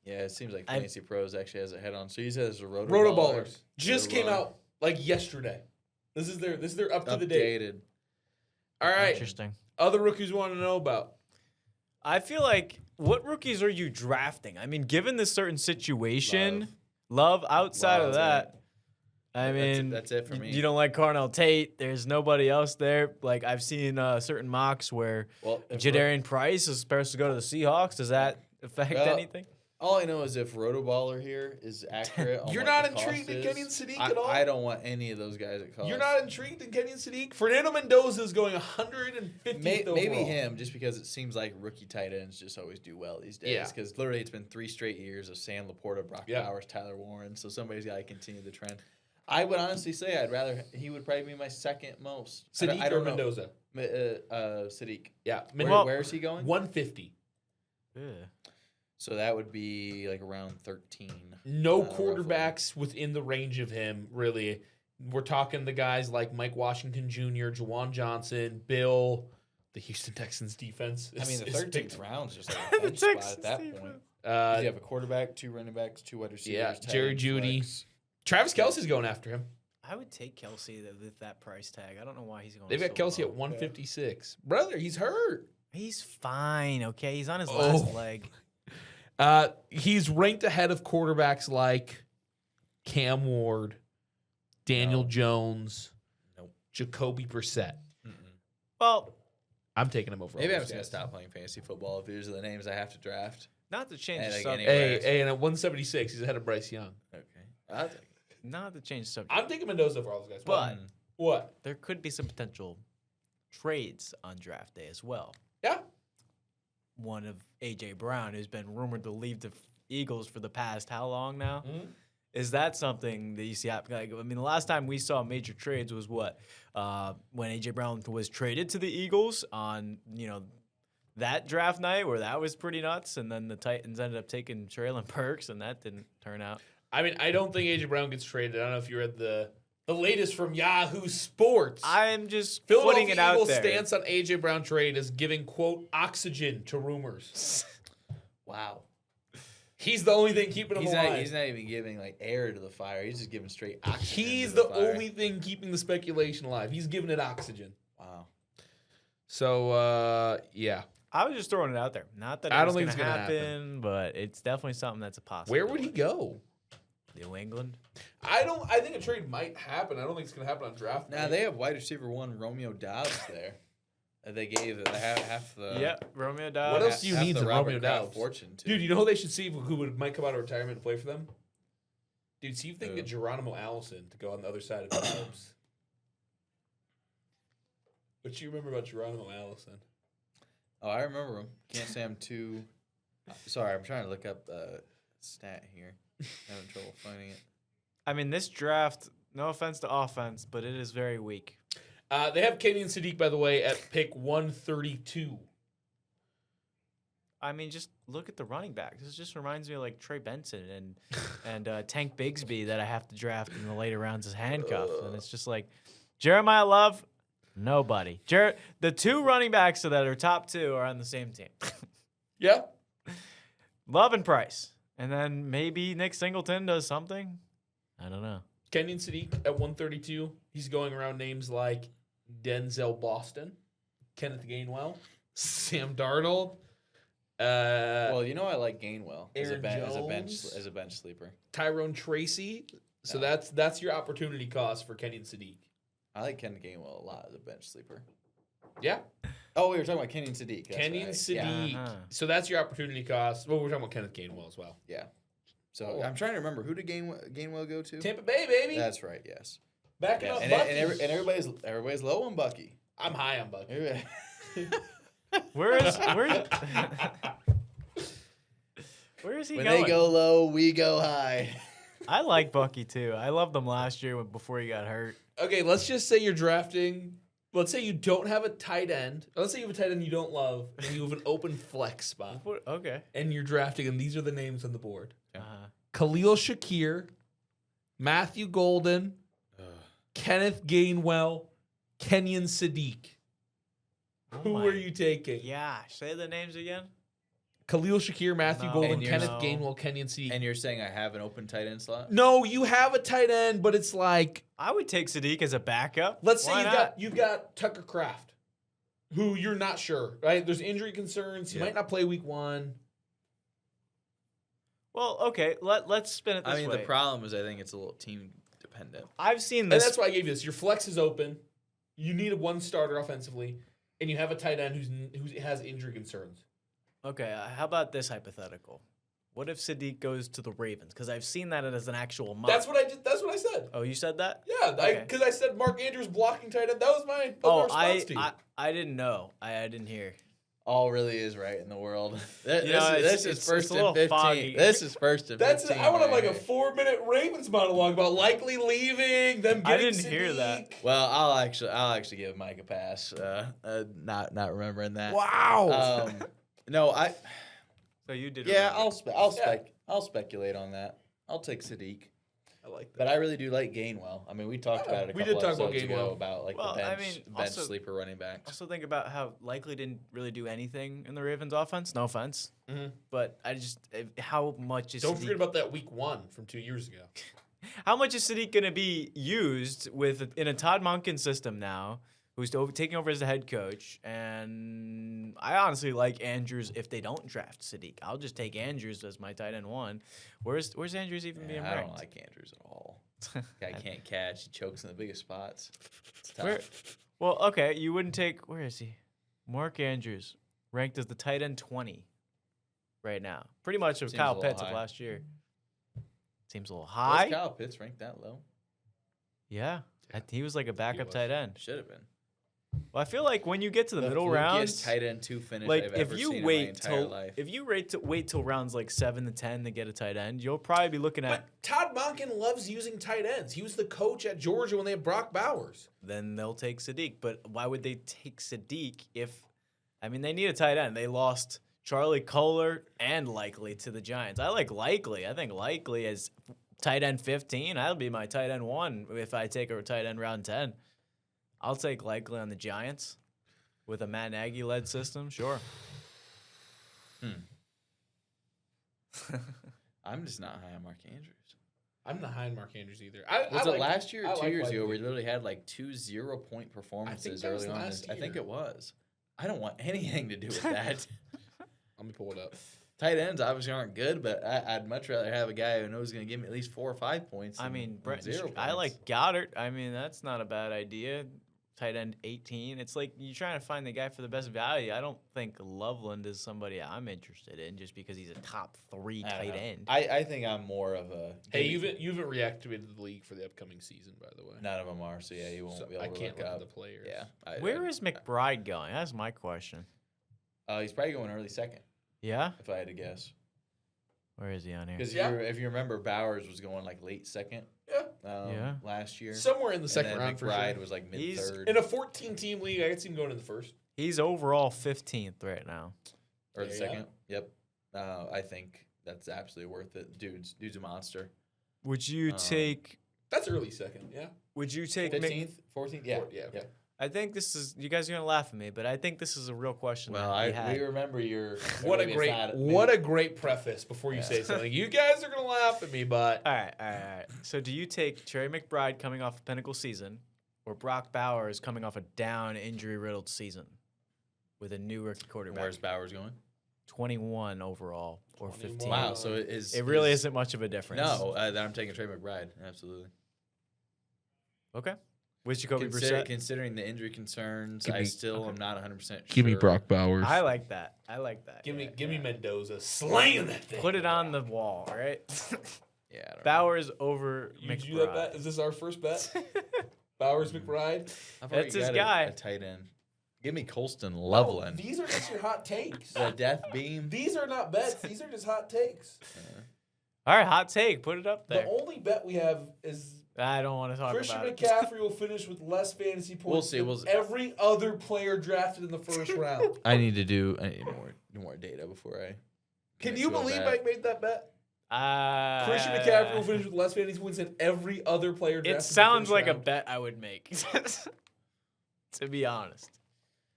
D: Yeah, it seems like
B: I-
D: Fantasy Pros actually has a head on. So he says a roto
C: Rotoballers just
D: Roto
C: came
D: Baller.
C: out like yesterday. This is their up to the date.
D: Updated.
C: All right.
B: Interesting.
C: Other rookies you want to know about?
B: I feel like what rookies are you drafting? I mean, given this certain situation, love outside of
D: Love,
B: that. I
D: That's it-
B: mean,
D: that's it for me.
B: You don't like Carnell Tate. There's nobody else there. Like I've seen certain mocks where
D: Well, if
B: Jadarian Price is supposed to go to the Seahawks. Does that affect
D: Well,
B: anything?
D: all I know is if Rotoballer here is accurate, on
C: You're
D: what
C: not
D: the cost
C: intrigued in
D: is,
C: Kenyon Sadiq
D: I,
C: at all?
D: I don't want any of those guys at cost.
C: You're not intrigued in Kenyon Sadiq? Fernando Mendoza is going 150th
D: Maybe
C: overall.
D: him, just because it seems like rookie tight ends just always do well these days.
C: Yeah.
D: Because literally it's been 3 straight years of Sam Laporta, Brock
C: Yeah.
D: Bowers, Tyler Warren. So somebody's got to continue the trend. I would honestly say I'd rather he would probably be my second most.
C: Sadiq
D: I
C: or
D: don't know.
C: Mendoza?
D: Sadiq.
C: Yeah.
D: Where is he going?
C: 150.
B: Yeah.
D: So that would be like around 13.
C: No
D: roughly.
C: quarterbacks within the range of him, really. We're talking the guys like Mike Washington Jr., Jawan Johnson, Bill, the Houston Texans defense.
D: I mean, the
C: is
D: 13th round's just like
B: The
D: a bench spot
B: Texans
D: at that
B: defense.
D: point.
C: Uh,
D: You have a quarterback, 2 running backs, 2 wide receivers.
C: Yeah,
D: tight
C: Jerry
D: end,
C: Jeudy.
D: flex.
C: Travis Kelsey's going after him.
B: I would take Kelsey with that price tag. I don't know why he's going.
C: They've got
B: so
C: Kelsey
B: low.
C: at 156. Brother, he's hurt.
B: He's fine. Okay, he's on his
C: Oh.
B: last leg.
C: He's ranked ahead of quarterbacks like Cam Ward, Daniel
D: No.
C: Jones,
D: Nope.
C: Jacoby Brissett.
B: Well,
C: I'm taking him over. all
D: Maybe I'm
C: those
D: just going to
C: guys.
D: stop playing fantasy football if these are the names I have to draft.
B: not to change
D: And
B: the
D: like
B: subject.
D: anyway-
C: Hey, and at 176, he's ahead of Bryce Young.
D: Okay. I'll take it.
B: Not to change the subject.
C: I'm taking Mendoza over all those guys.
B: But
C: What?
B: there could be some potential trades on draft day as well.
C: Yeah.
B: One of AJ Brown, who's been rumored to leave the Eagles for the past how long now?
C: Mhm.
B: Is that something that you see happen? Like, I mean, the last time we saw major trades was what when AJ Brown was traded to the Eagles on that draft night where that was pretty nuts, and then the Titans ended up taking Traylon Burks, and that didn't turn out.
C: I mean, I don't think AJ Brown gets traded. I don't know if you read the latest from Yahoo Sports.
B: I'm just
C: Philadelphia
B: putting it out
C: Eagles
B: there.
C: stance on AJ Brown trade is giving quote oxygen to rumors.
D: Wow.
C: He's the only thing keeping him
D: He's
C: alive.
D: not even giving like air to the fire. He's just giving straight oxygen.
C: He's
D: to
C: the
D: fire.
C: only thing keeping the speculation alive. He's giving it oxygen.
D: Wow.
C: So yeah,
B: I was just throwing it out there. Not that
C: I
B: it
C: don't
B: was
C: think
B: going
C: it's
B: to
C: gonna happen.
B: happen, but it's definitely something that's a possibility.
C: where would he go?
B: New England.
C: I think a trade might happen. I don't think it's gonna happen on draft
D: Now
C: night.
D: they have wide receiver 1 Romeo Dobbs there. They gave half the.
B: Yeah, Romeo Dobbs.
C: What else do you
D: half
C: need
D: the
C: than
D: Robert
C: Romeo
D: Kraft
C: Dobbs?
D: fortune too.
C: Dude, you know who they should see who might come out of retirement and play for them? Dude, see if they can
D: Who?
C: get Geronimo Allison to go on the other side of Dobbs. What you remember about Geronimo Allison?
D: Oh, I remember him. Can't say I'm too. Sorry, I'm trying to look up the stat here. Having trouble finding it.
B: I mean, this draft, no offense to offense, but it is very weak.
C: They have Kenyon Sadiq, by the way, at pick 132.
B: I mean, just look at the running back. This just reminds me of like Trey Benson and Tank Bigsby that I have to draft in the later rounds as handcuffs. And it's just like Jeremiah Love, nobody. The 2 running backs that are top 2 are on the same team.
C: Yeah.
B: Love and Price. And then maybe Nick Singleton does something. I don't know.
C: Kenyon Sadiq at 132. He's going around names like Denzel Boston, Kenneth Gainwell, Sam Darnold,
D: Well, you know I like Gainwell
C: Aaron
D: as a
C: Jones?
D: bench sleeper.
C: Tyrone Tracy. So
D: Yeah.
C: that's your opportunity cost for Kenyon Sadiq.
D: I like Ken Gainwell a lot as a bench sleeper.
C: Yeah.
D: Oh, we were talking about Kenyon Sadiq. That's
C: Kenyon
D: right.
C: Sadiq.
D: Yeah.
B: Uh-huh.
C: So that's your opportunity cost. Well, we're talking about Kenneth Gainwell as well.
D: Yeah. So
C: Oh.
D: I'm trying to remember who did Gainwell go to?
C: Tampa Bay, baby.
D: That's right. Yes.
C: Backing
D: Yeah,
C: up
D: and,
C: Bucky.
D: and everybody's low on Bucky.
C: I'm high on Bucky.
D: Everybody-
B: Where is he
D: when
B: going?
D: they go low, we go high.
B: I like Bucky too. I loved him last year before he got hurt.
C: Okay, let's just say you're drafting. Let's say you don't have a tight end. Let's say you have a tight end you don't love, and you have an open flex spot,
B: Okay.
C: and you're drafting, and these are the names on the board:
B: Uh-huh.
C: Khalil Shakir, Matthew Golden, Kenneth Gainwell, Kenyon Sadiq.
B: Oh
C: Who
B: my
C: are you taking?
B: Yeah, say the names again.
C: Khalil Shakir, Matthew
B: No.
C: Golden,
D: And
C: Kenneth
B: no.
C: Gainwell, Kenyon Sadiq.
D: And you're saying I have an open tight end slot?
C: No, you have a tight end, but it's like,
B: I would take Sadiq as a backup.
C: let's say
B: Why
C: you've
B: not?
C: got Tucker Kraft, who you're not sure, right? There's injury concerns. He
D: Yeah.
C: might not play week 1.
B: Well, okay. Let's spin it this
D: I mean,
B: way.
D: the problem is I think it's a little team dependent.
B: I've seen
C: And
B: this.
C: that's why I gave you this. Your flex is open. You need a one starter offensively, and you have a tight end who has injury concerns.
B: Okay, how about this hypothetical? What if Sadiq goes to the Ravens? Because I've seen that as an actual mock.
C: That's what I said.
B: Oh, you said that?
C: Yeah,
B: Okay.
C: because I said Mark Andrews blocking tight end. That was my
B: Oh,
C: response to you.
B: I didn't know. I didn't hear.
D: All really is right in the world.
B: You know,
D: This
B: it's
D: is first
B: a little
D: and 15.
B: foggy.
D: This is first and
C: That's
D: 15.
C: I want to have like a
D: right?
C: 4-minute Ravens monologue about likely leaving them.
B: I
C: Getting
B: didn't hear that.
C: Sadiq.
D: Well, I'll actually give Mike a pass. Not remembering that.
C: Wow.
D: No,
B: So you did.
D: yeah,
B: remember.
D: I'll speculate on that. I'll take Sadiq,
C: I like that.
D: but I really do like Gainwell. I mean, we talked about it.
C: we
D: A
C: did
D: couple
C: talk about
D: episodes ago
C: Gainwell.
D: about like
B: Well,
D: the
B: I
D: bench,
B: mean,
D: bench
B: also-
D: sleeper running backs.
B: Also think about how Likely didn't really do anything in the Ravens offense. No offense,
C: Mhm.
B: but how much is
C: Don't
B: Sadiq,
C: forget about that week 1 from 2 years ago.
B: how much is Sadiq going to be used in a Todd Monken system now, who's taking over as the head coach? And I honestly like Andrews if they don't draft Sadiq. I'll just take Andrews as my tight end 1. Where's Andrews even being
D: Yeah, I
B: ranked?
D: don't like Andrews at all. Guy can't catch. He chokes in the biggest spots. It's tough.
B: Where- Well, okay, you wouldn't take. Where is he? Mark Andrews, ranked as the tight end 20 right now. Pretty much of
D: Seems
B: Kyle
D: a little
B: Pitts of
D: high.
B: last year. Seems a little
D: Was
B: high.
D: Kyle Pitts ranked that low?
B: Yeah. He was like a backup
C: was.
B: tight end.
D: Should have been.
B: Well, I feel like when you get to the middle
D: flukiest
B: rounds,
D: tight end 2 finish
B: like
D: I've
B: if
D: ever
B: you
D: seen in my
B: wait
D: entire
B: till
D: life.
B: wait till rounds like 7 to 10 to get a tight end, you'll probably be looking at.
C: But Todd Monken loves using tight ends. He was the coach at Georgia when they had Brock Bowers.
B: Then they'll take Sadiq. But why would they take Sadiq if, I mean, they need a tight end. They lost Charlie Kohler and Likely to the Giants. I like Likely. I think Likely as tight end 15. That'll be my tight end 1 if I take a tight end round 10. I'll take Likely on the Giants with a Matt Nagy-led system. Sure.
D: I'm just not high on Mark Andrews.
C: I'm not high on Mark Andrews either.
D: Was it last year
C: I
D: or 2
C: like
D: years ago
C: Likely.
D: where he literally had like 2 0-point performances
C: that was
D: early on?
C: last
D: I think
C: year.
D: it was. I don't want anything to do with that.
C: Let me pull it up.
D: Tight ends obviously aren't good, but I'd much rather have a guy who knows he's going to give me at least 4 or 5 points.
B: I
D: than-
B: mean,
D: than
B: Brent,
D: 0
B: I
D: points.
B: like Goddard. I mean, that's not a bad idea. Tight end 18. It's like you're trying to find the guy for the best value. I don't think Loveland is somebody I'm interested in just because he's a top 3
D: I don't
B: tight
D: know.
B: end.
D: I think I'm more of a.
C: Hey,
D: give me-
C: you haven't reactivated the league for the upcoming season, by the way.
D: None of them are, so yeah, you won't
C: So
D: be able
C: I
D: to
C: can't
D: look
C: look
D: up.
C: at the players.
D: Yeah.
B: Where is McBride going? That's my question.
D: He's probably going early second,
B: Yeah?
D: if I had to guess.
B: Where is he on here?
D: Because
C: Yeah.
D: if you remember, Bowers was going like late second.
C: Yeah.
B: Yeah.
D: Last year.
C: Somewhere in the
D: And
C: second
D: then
C: round for
D: McBride
C: sure.
D: was like mid
B: He's-
D: third
C: In a 14-team league, I could see him going in the first.
B: He's overall 15th right now.
D: or the
C: Yeah.
D: second. Yep. I think that's absolutely worth it. Dude's a monster.
B: Would you take
C: That's early second, yeah.
B: would you take
D: 15th, 14th. Yeah.
C: Yeah, okay.
B: I think this is you guys are gonna laugh at me, but I think this is a real question.
D: Well,
B: that we had.
D: we remember your.
C: What a
D: maybe it's
C: great
D: not-
C: what
D: maybe-
C: a great preface before you
D: Yeah.
C: say something. You guys are gonna laugh at me, but
B: All right. So do you take Terry McBride coming off a pinnacle season or Brock Bowers coming off a down injury-riddled season with a new rookie
D: And
B: quarterback?
D: where's Bowers going?
B: 21 overall or 15.
D: Wow. So
B: It really isn't much of a difference.
D: No, I'm taking Trey McBride. Absolutely.
B: Okay. With Jacoby Brissett.
D: Considering the injury concerns,
C: Give
D: I
C: me-
D: still am not 100% sure.
C: give me Brock Bowers.
B: I like that. Give
C: Give me
B: me
C: Mendoza slaying that thing.
B: Put it on the wall, all right?
D: Yeah, I don't know.
B: Bowers over
C: You do that bet?
B: McBride.
C: Is this our first bet? Bowers McBride?
D: I've already
B: That's his
D: got
B: guy.
D: A tight end. Give me Colston
C: No,
D: Loveland.
C: these are just your hot takes.
D: The death beam.
C: These are not bets. These are just hot takes.
B: All right, hot take. Put it up there.
C: The only bet we have is
B: I don't want to talk
C: Christian
B: about it.
C: McCaffrey will finish with less fantasy points
D: We'll see,
C: than
D: we'll see.
C: every other player drafted in the first round.
D: I need more data before I.
C: Can
D: commit
C: you
D: to a
C: believe
D: bet.
C: Mike made that bet? Christian McCaffrey will finish with less fantasy points than every other player drafted
B: It
C: in the
B: sounds
C: first
B: like a
C: round.
B: bet I would make. To be honest.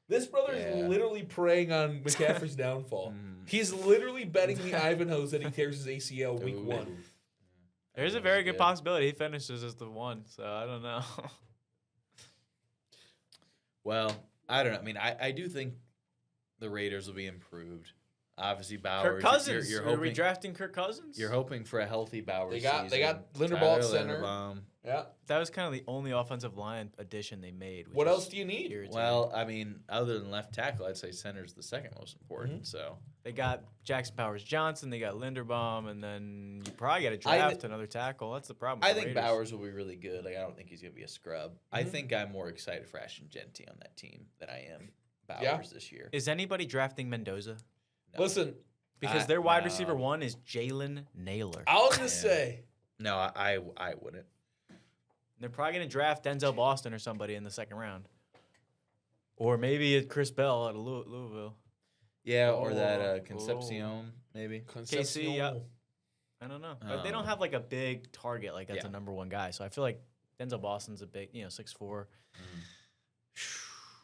C: This brother
D: Yeah.
C: is literally preying on McCaffrey's downfall. He's literally betting the Ivanhoes that he tears his ACL week
D: Ooh.
C: 1.
B: There's a
D: That
B: very
D: was
B: good possibility he finishes as the one, so I don't know.
D: Well, I don't know. I mean, I do think the Raiders will be improved. Obviously, Bowers.
B: Kirk Cousins.
D: You're
B: Are we
D: hoping,
B: drafting Kirk Cousins?
D: you're hoping for a healthy Bowers.
C: They got
D: season.
C: Linderbaum
D: Tyler
C: at center.
D: Linderbaum.
C: Yeah.
B: That was kind of the only offensive line addition they made. which
C: What
B: is
C: else do you need?
B: irritating.
D: Well, I mean, other than left tackle, I'd say center's the second most important. So
B: They got Jackson Powers Johnson, they got Linderbaum, and then you probably got to
D: I
B: draft another tackle. That's the problem.
D: I
B: with the
D: think
B: Raiders.
D: Bowers will be really good. Like, I don't think he's gonna be a scrub. I think I'm more excited for Ashton Genty on that team than I am Bowers
C: Yeah.
D: this year.
B: Is anybody drafting Mendoza?
D: No.
C: Listen,
B: Because their wide
D: no.
B: receiver one is Jalen Naylor.
C: I'll just
D: Yeah.
C: say,
D: No, I wouldn't.
B: They're probably going to draft Denzel Boston or somebody in the second round. Or maybe a Chris Bell out of Louisville.
D: Yeah, or that
B: Oh,
D: Concepcion maybe.
B: KC, yeah. I don't know. But they don't have like a big target like that's
D: Yeah.
B: a number one guy. So I feel like Denzel Boston's a big, 6'4".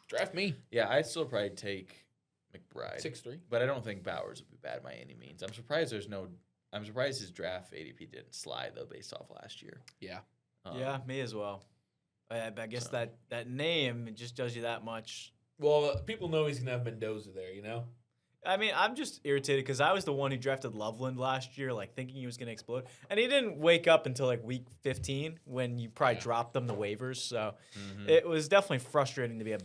C: draft me.
D: Yeah, I'd still probably take McBride.
C: 6'3".
D: But I don't think Bowers would be bad by any means. I'm surprised his draft ADP didn't slide though, based off last year.
C: Yeah.
B: Yeah, me as well. I guess
D: So.
B: that name it just does you that much.
C: Well, people know he's going to have Mendoza there, you know?
B: I mean, I'm just irritated because I was the one who drafted Loveland last year, like thinking he was going to explode, and he didn't wake up until like week 15 when you probably dropped them the waivers. So it was definitely frustrating to be a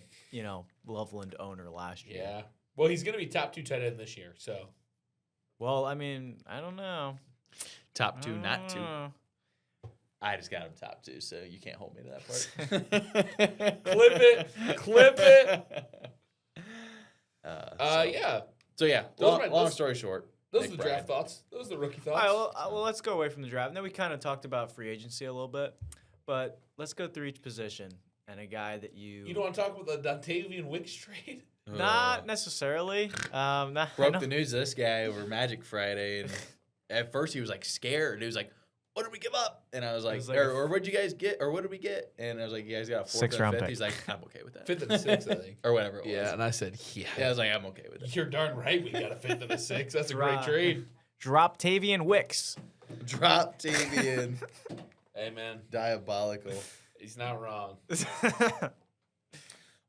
B: Loveland owner last year.
C: Yeah. Well, he's going to be top 2 tight end this year, so.
B: Well, I mean, I don't know.
D: Top two,
B: I
D: not
B: don't
D: two.
B: know.
D: I just got him top two, so you can't hold me to that part.
C: Clip it. Yeah.
D: So yeah,
C: Those are my-
D: long
C: those-
D: story short,
C: Those are
D: McBride.
C: the draft thoughts. Those are the rookie
B: All
C: thoughts.
B: right, well, let's go away from the draft. Now we kind of talked about free agency a little bit, but let's go through each position and a guy that
C: You don't want to talk about the Dontavian Wicks trade?
B: Not necessarily.
D: Broke the news to this guy over Magic Friday, and at first he was like scared. He was like, "What did we give up?" And I was like,
B: was like
D: or what'd you guys get? Or what did we get? And I was like, "You guys got a fourth
B: Sixth
D: and a
B: round
D: fifth."
B: pick.
D: He's like, "I'm okay with that."
C: 5th and 6th, I think.
D: or whatever it was.
C: Yeah, and I said,
D: Yeah, I was like, "I'm okay with that."
C: You're darn right we got a 5th and a 6th. That's a great
B: Right.
C: trade.
B: Drop Tavian Wicks.
D: Drop Tavian,
C: Hey, man.
D: diabolical.
C: He's not wrong.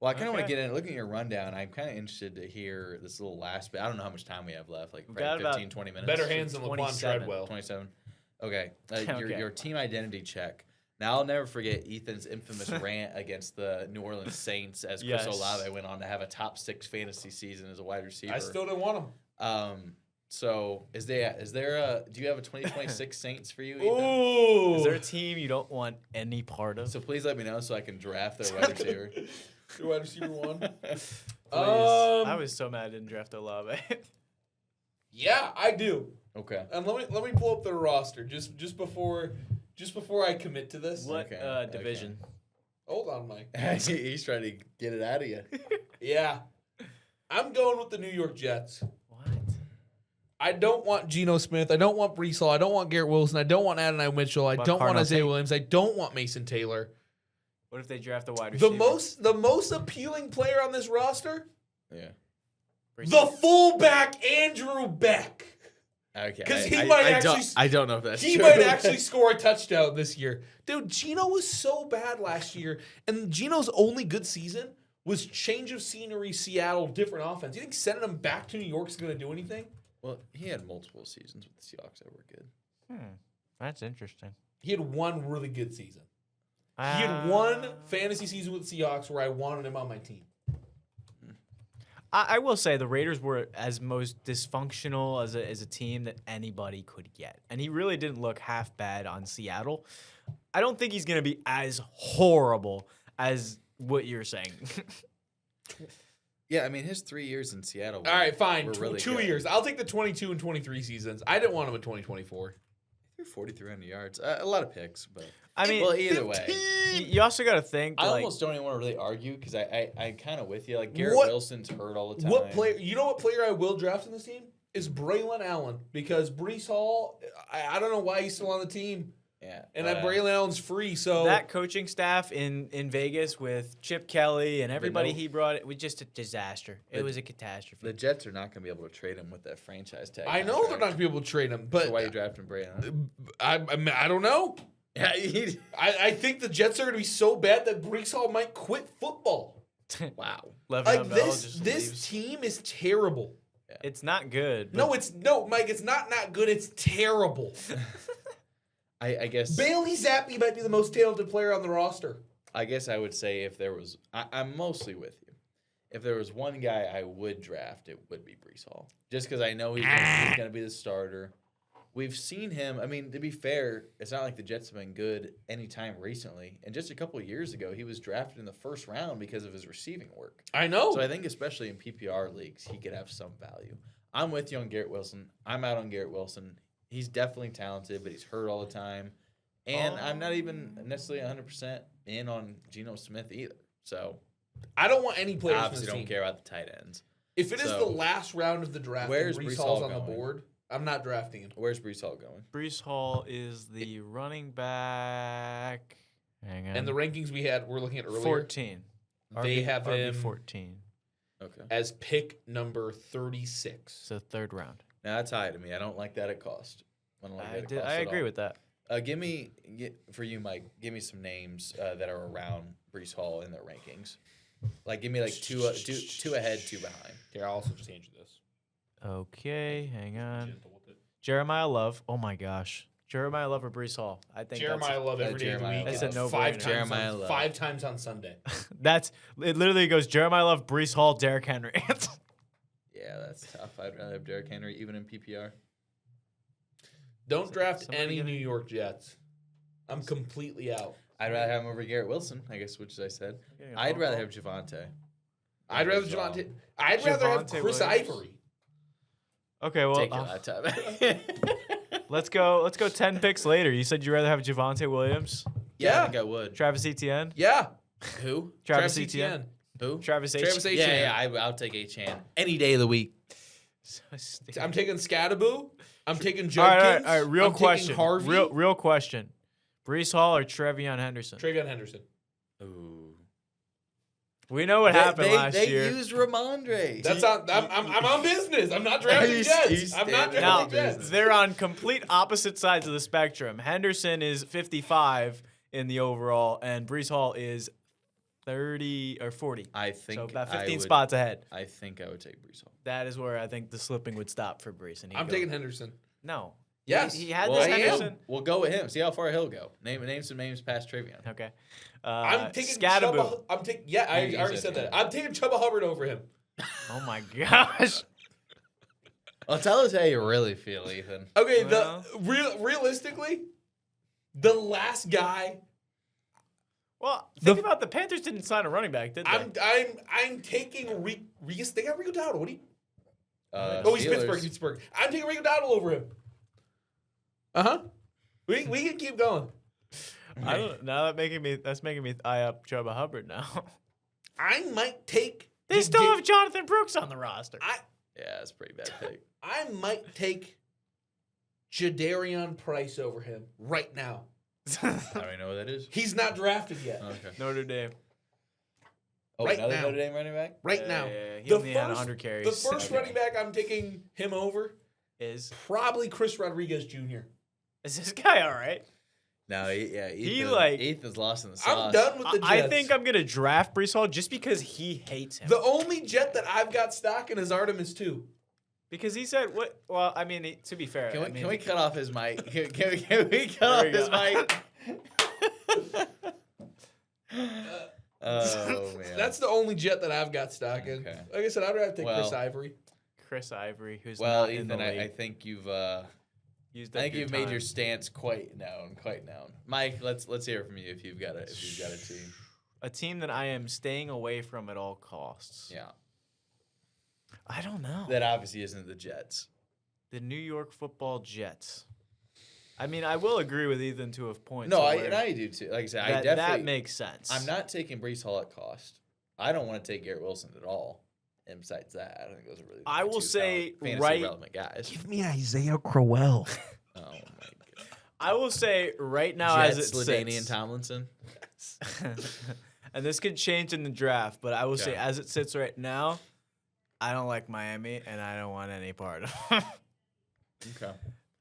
D: Well, I kind of want to
B: Okay.
D: get in. Looking at your rundown, I'm kind of interested to hear this little last bit. I don't know how much time we have left, like
B: We've
D: probably
B: got
D: 15,
B: about
D: 20 minutes.
C: Better hands than Laquan
B: 27.
C: Treadwell.
D: 27. Okay.
B: Okay.
D: Your team identity check. Now, I'll never forget Ethan's infamous rant against the New Orleans Saints as Chris
B: Yes.
D: Olave went on to have a top 6 fantasy season as a wide receiver.
C: I still didn't want him.
D: So, do you have a 2026 Saints for you, Ethan?
C: Ooh.
B: Is there a team you don't want any part of?
D: So, please let me know so I can draft their wide receiver.
C: Your wide receiver 1?
B: Please. I was so mad I didn't draft Olave.
C: Yeah, I do.
D: Okay.
C: And let me pull up their roster just before I commit to this.
B: What
D: Okay,
B: division?
C: Hold on, Mike.
D: He's trying to get it out of you.
C: Yeah. I'm going with the New York Jets.
B: What?
C: I don't want Geno Smith. I don't want Brees Hall. I don't want Garrett Wilson. I don't want Adonai Mitchell. I
B: What about
C: don't want
B: Cardinal
C: Isaiah
B: Tate?
C: Williams. I don't want Mason Taylor.
B: What if they draft a wide receiver?
C: The most appealing player on this roster,
D: Yeah.
C: the fullback Andrew Beck.
D: Okay.
C: 'Cause he
D: I-
C: might
D: I
C: actually-
D: don't- I don't know if that's
C: He
D: true.
C: might actually score a touchdown this year. Dude, Geno was so bad last year, and Geno's only good season was change of scenery, Seattle, different offense. You think sending him back to New York is going to do anything?
D: Well, he had multiple seasons with the Seahawks that were good.
B: That's interesting.
C: He had one really good season. He had one fantasy season with the Seahawks where I wanted him on my team.
B: I will say the Raiders were as most dysfunctional as a team that anybody could get. And he really didn't look half bad on Seattle. I don't think he's going to be as horrible as what you're saying.
D: Yeah, I mean, his 3 years in Seattle.
C: All right, fine.
D: Were really
C: Two
D: good.
C: years. I'll take the 22 and 23 seasons. I didn't want him in 2024.
D: He threw 4,300 yards. A lot of picks, but
B: I mean,
D: well, either way.
B: you also got to think.
D: I
B: like,
D: almost don't even want to really argue because I'm kind of with you. Like Garrett
C: What-
D: Wilson's hurt all the time.
C: What player? You know what player I will draft in this team is Braylon Allen because Brees Hall. I don't know why he's still on the team,
D: Yeah,
C: and
D: but,
C: Braylon Allen's free. So
B: that coaching staff in Vegas with Chip Kelly and everybody
D: no-
B: he brought, it was just a disaster. It
D: The-
B: was a catastrophe.
D: the Jets are not going to be able to trade him with that franchise tag.
C: I know they're not gonna be able to trade him, but
D: So why you drafting Brandon?
C: I don't know.
D: Yeah,
C: I think the Jets are gonna be so bad that Brees Hall might quit football.
D: wow.
B: Le'Veon
C: Like
B: Bell
C: this
B: just
C: this
B: leaves.
C: team is terrible.
B: It's not good.
C: No, Mike. It's not good. It's terrible.
D: I guess
C: Bailey Zappi might be the most talented player on the roster.
D: I guess I would say if there was, I'm mostly with you. If there was one guy I would draft, it would be Brees Hall, just because I know he's going to be the starter. We've seen him. I mean, to be fair, it's not like the Jets have been good anytime recently. And just a couple of years ago, he was drafted in the first round because of his receiving work.
C: I know.
D: So I think especially in PPR leagues, he could have some value. I'm with you on Garrett Wilson. I'm out on Garrett Wilson. He's definitely talented, but he's hurt all the time. And I'm not even necessarily 100% in on Geno Smith either. So
C: I don't want any
D: I
C: players.
D: obviously
C: from
D: don't
C: this team.
D: care about the tight ends.
C: If it is
D: So,
C: the last round of the draft,
D: where's
C: and Brees
D: Brees
C: Hall's
D: Hall
C: on the
D: going?
C: board, I'm not drafting him.
D: Where's Brees Hall going?
B: Brees Hall is the running back. Hang on.
C: And the rankings we're looking at earlier,
B: 14.
C: They have
B: RB
C: him
B: 14.
D: Okay.
C: as pick number 36.
B: So third round.
D: Now that's high to me. I don't like that at cost. I don't like that at cost
B: I
D: at
B: agree
D: all.
B: with that.
D: For you, Mike, give me some names that are around Brees Hall in their rankings. Like, give me like two ahead, two behind.
C: Here, I'll also just hand you this.
B: Okay, hang on.
C: Gentle with it.
B: Jeremiah Love. Oh my gosh. Jeremiah Love or Brees Hall? I think
C: Jeremiah Love every day of the
D: Jeremiah
C: week.
D: Love.
B: That's a
C: and
B: no-brainer.
C: five times
D: Jeremiah
C: on,
D: Love.
C: 5 times on Sunday.
B: that's it. Literally goes Jeremiah Love, Brees Hall, Derrick Henry.
D: Yeah, that's tough. I'd rather have Derrick Henry even in PPR.
C: Don't draft
B: somebody
C: any
B: get
C: New York Jets. I'm completely out.
D: I'd rather have him over Garrett Wilson, I guess, which I said. I'd rather have Javante.
C: I'd rather
D: Brees Hall.
C: Javante. I'd rather have
B: Javonte
C: Chris
B: Williams.
C: Ivory.
B: Okay, well,
D: Take your laptop.
B: let's go 10 picks later. You said you'd rather have Javante Williams,
D: Yeah, I think I would.
B: Travis Etienne,
C: Yeah.
D: Who?
B: Travis Etienne,
D: Who?
B: Travis H.
C: Travis
D: Yeah,
C: Etienne.
D: I'll take H-Chan any day of the week.
B: So stupid.
C: I'm taking Scadaboo. I'm taking Judkins.
B: all right. Real
C: I'm
B: question.
C: Taking Harvey.
B: Real question. Brees Hall or Trevion Henderson?
C: Travion Henderson.
D: Ooh.
B: We know what happened last
D: they
B: year.
D: used Ramondre.
C: That's on. I'm on business. I'm not drafting
D: He's
C: Jets. I'm not
D: standing
B: Now,
C: drafting Jets.
B: they're on complete opposite sides of the spectrum. Henderson is 55 in the overall, and Brees Hall is 30 or 40.
D: I think
B: So about
D: I
B: 15
D: would-
B: spots ahead.
D: I think I would take Brees Hall.
B: That is where I think the slipping would stop for Brees. And he'd
C: I'm
B: go-
C: taking Henderson.
B: No.
C: Yes.
B: He had
D: Well,
B: this
C: I am.
B: Henderson.
D: We'll go with him. See how far he'll go. Name some names past Travion.
B: Okay.
C: I'm taking
B: Scadaboo.
C: Chubba. I'm taking. Yeah, I
D: You
C: already
D: said
C: said
D: that.
C: that. I'm taking Chubba Hubbard over him.
B: Oh my gosh.
D: Well, tell us how you really feel, Ethan.
C: Okay,
B: Well.
C: realistically, the last guy.
B: Well, think about the Panthers didn't sign a running back, did they?
C: I'm taking Reese. They got Rico Dowdle. What do you? He's
D: Steelers.
C: Pittsburgh. Pittsburgh. I'm taking Rico Dowdle over him. We can keep going.
B: I don't. Now that's making me eye up Chubba Hubbard now.
C: I might take.
B: They still have Jonathan Brooks on the roster.
D: Yeah, that's a pretty bad pick.
C: I might take Jadarian Price over him right now.
D: I don't even know what that is.
C: He's not drafted yet.
D: Okay.
B: Notre Dame.
D: Oh,
C: Right
D: another
C: now.
D: Notre Dame running back?
C: Right now.
B: He
C: The
B: only had
C: first-
B: 100 carries.
C: The first
D: Okay.
C: running back I'm taking him over,
B: is
C: probably Chris Rodriguez Jr.
B: this guy all right?
D: No, Ethan, Ethan's lost in the sauce.
C: I'm done with the Jets.
B: I think I'm gonna draft Brees Hall just because he hates him.
C: The only Jet that I've got stock in is Artemis 2.
B: Because he said what? Well, I mean, to be fair,
D: Can we cut off his mic? Can we cut off
B: There we
D: his
B: go.
D: mic? Oh man.
C: That's the only Jet that I've got stock in.
D: Okay.
C: Like I said, I'd rather take Chris
D: Well,
C: Ivory.
B: Chris Ivory, who's
D: well,
B: not in the
D: Ethan. I
B: league.
D: think you've
B: Used
D: I
B: up
D: think
B: your
D: you've made
B: time.
D: your stance quite known. Mike, let's hear from you if you've got a team.
B: A team that I am staying away from at all costs.
D: Yeah.
B: I don't know.
D: That obviously isn't the Jets.
B: The New York Football Jets. I mean, I will agree with Ethan to a point.
D: No,
B: to
D: I
B: where
D: do too. Like I said, I
B: that
D: definitely
B: makes sense.
D: I'm not taking Brees Hall at cost. I don't want to take Garrett Wilson at all. And besides that, I don't think those are really.
B: I
D: my
B: will
D: two
B: say
D: fantasy
B: right-
D: relevant guys.
E: Give me Isaiah Crowell.
D: Oh my god.
B: I will say right now as
D: Jets,
B: it
D: LaDainian
B: sits.
D: Tomlinson.
B: And this could change in the draft, but I will say
D: Okay.
B: as it sits right now, I don't like Miami and I don't want any part of it.
D: Okay.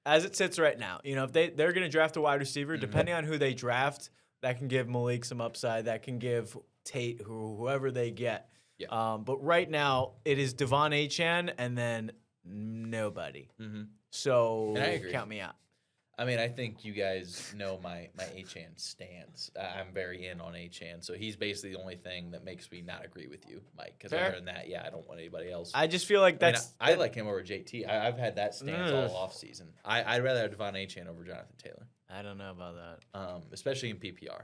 B: As it sits right now, if they're going to draft a wide receiver,
D: Mhm.
B: depending on who they draft, that can give Malik some upside. That can give Tate whoever they get.
D: Yeah.
B: But right now, it is Devon Achane and then nobody.
D: Mm-hmm.
B: So
D: And I agree.
B: count me out.
D: I mean, I think you guys know my Achane stance. I'm very in on Achane, so he's basically the only thing that makes me not agree with you, Mike. Because
B: Fair.
D: other than that, yeah, I don't want anybody else.
B: I just feel like
D: I mean,
B: that's
D: I like him over JT. I've had that stance
B: Ugh.
D: all off season. I'd rather have Devon Achane over Jonathan Taylor,
B: I don't know about that.
D: especially in PPR.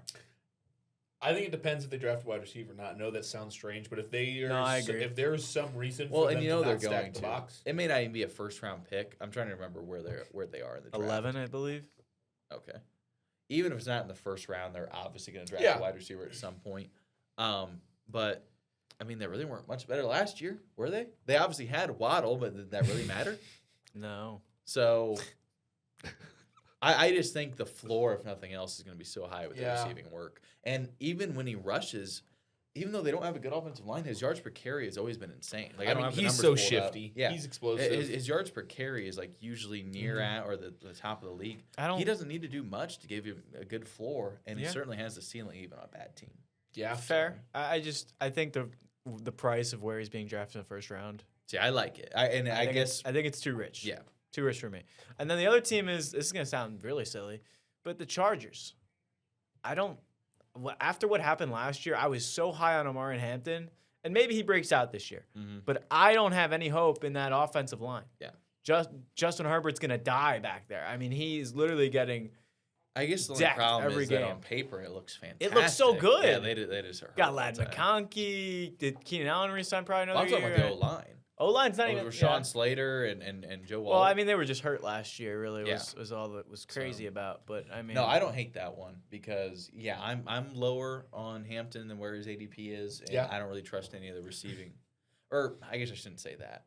C: I think it depends if they draft a wide receiver or not. I know that sounds strange, but if
B: I agree.
C: if there's some reason
D: Well,
C: for
D: and
C: them
D: you know
C: to
D: they're
C: not stack
D: going
C: the
D: to.
C: box,
D: It may not even be a first round pick. I'm trying to remember where they are in the draft.
B: 11, I believe.
D: Okay. Even if it's not in the first round, they're obviously going to draft
C: Yeah.
D: a wide receiver at some point. But I mean, they really weren't much better last year, were they? They obviously had Waddle, but did that really matter?
B: No.
D: So I just think the floor, if nothing else, is going to be so high with the
C: Yeah.
D: receiving work. And even when he rushes, even though they don't have a good offensive line, his yards per carry has always been insane. Like I, don't have the
C: he's
D: numbers
C: so
D: pulled up.
C: shifty.
D: Yeah,
C: He's explosive.
D: his yards per carry is like usually near at or the top of the league. He doesn't need to do much to give you a good floor, and he
B: Yeah.
D: certainly has the ceiling even on a bad team.
C: yeah,
B: Fair. I think the price of where he's being drafted in the first round.
D: See, I like it. I
B: think
D: guess
B: I think it's too rich.
D: yeah.
B: Too rich for me. And then the other team is, this is going to sound really silly, but the Chargers. After what happened last year, I was so high on Omarion Hampton, and maybe he breaks out this year,
D: Mhm.
B: but I don't have any hope in that offensive line.
D: Yeah.
B: Justin Herbert's going to die back there. I mean, he's literally getting
D: I guess the only
B: decked
D: problem
B: every
D: is that
B: game.
D: on paper it looks fantastic.
B: It looks so good.
D: Yeah, they just are
B: got
D: hurt
B: Lad
D: all the time.
B: McConkey. Did Keenan Allen resign probably
D: Well,
B: another
D: I'm talking
B: year?
D: about the O line.
B: O-line's not even.
D: Rashawn
B: yeah.
D: Slater and Joe Wall.
B: Well, I mean, they were just hurt last year. Really,
D: Yeah.
B: was all that was crazy
D: So-
B: about. But I mean,
D: no, I don't hate that one because I'm lower on Hampton than where his ADP is, and
C: Yeah.
D: I don't really trust any of the receiving. Or I guess I shouldn't say that.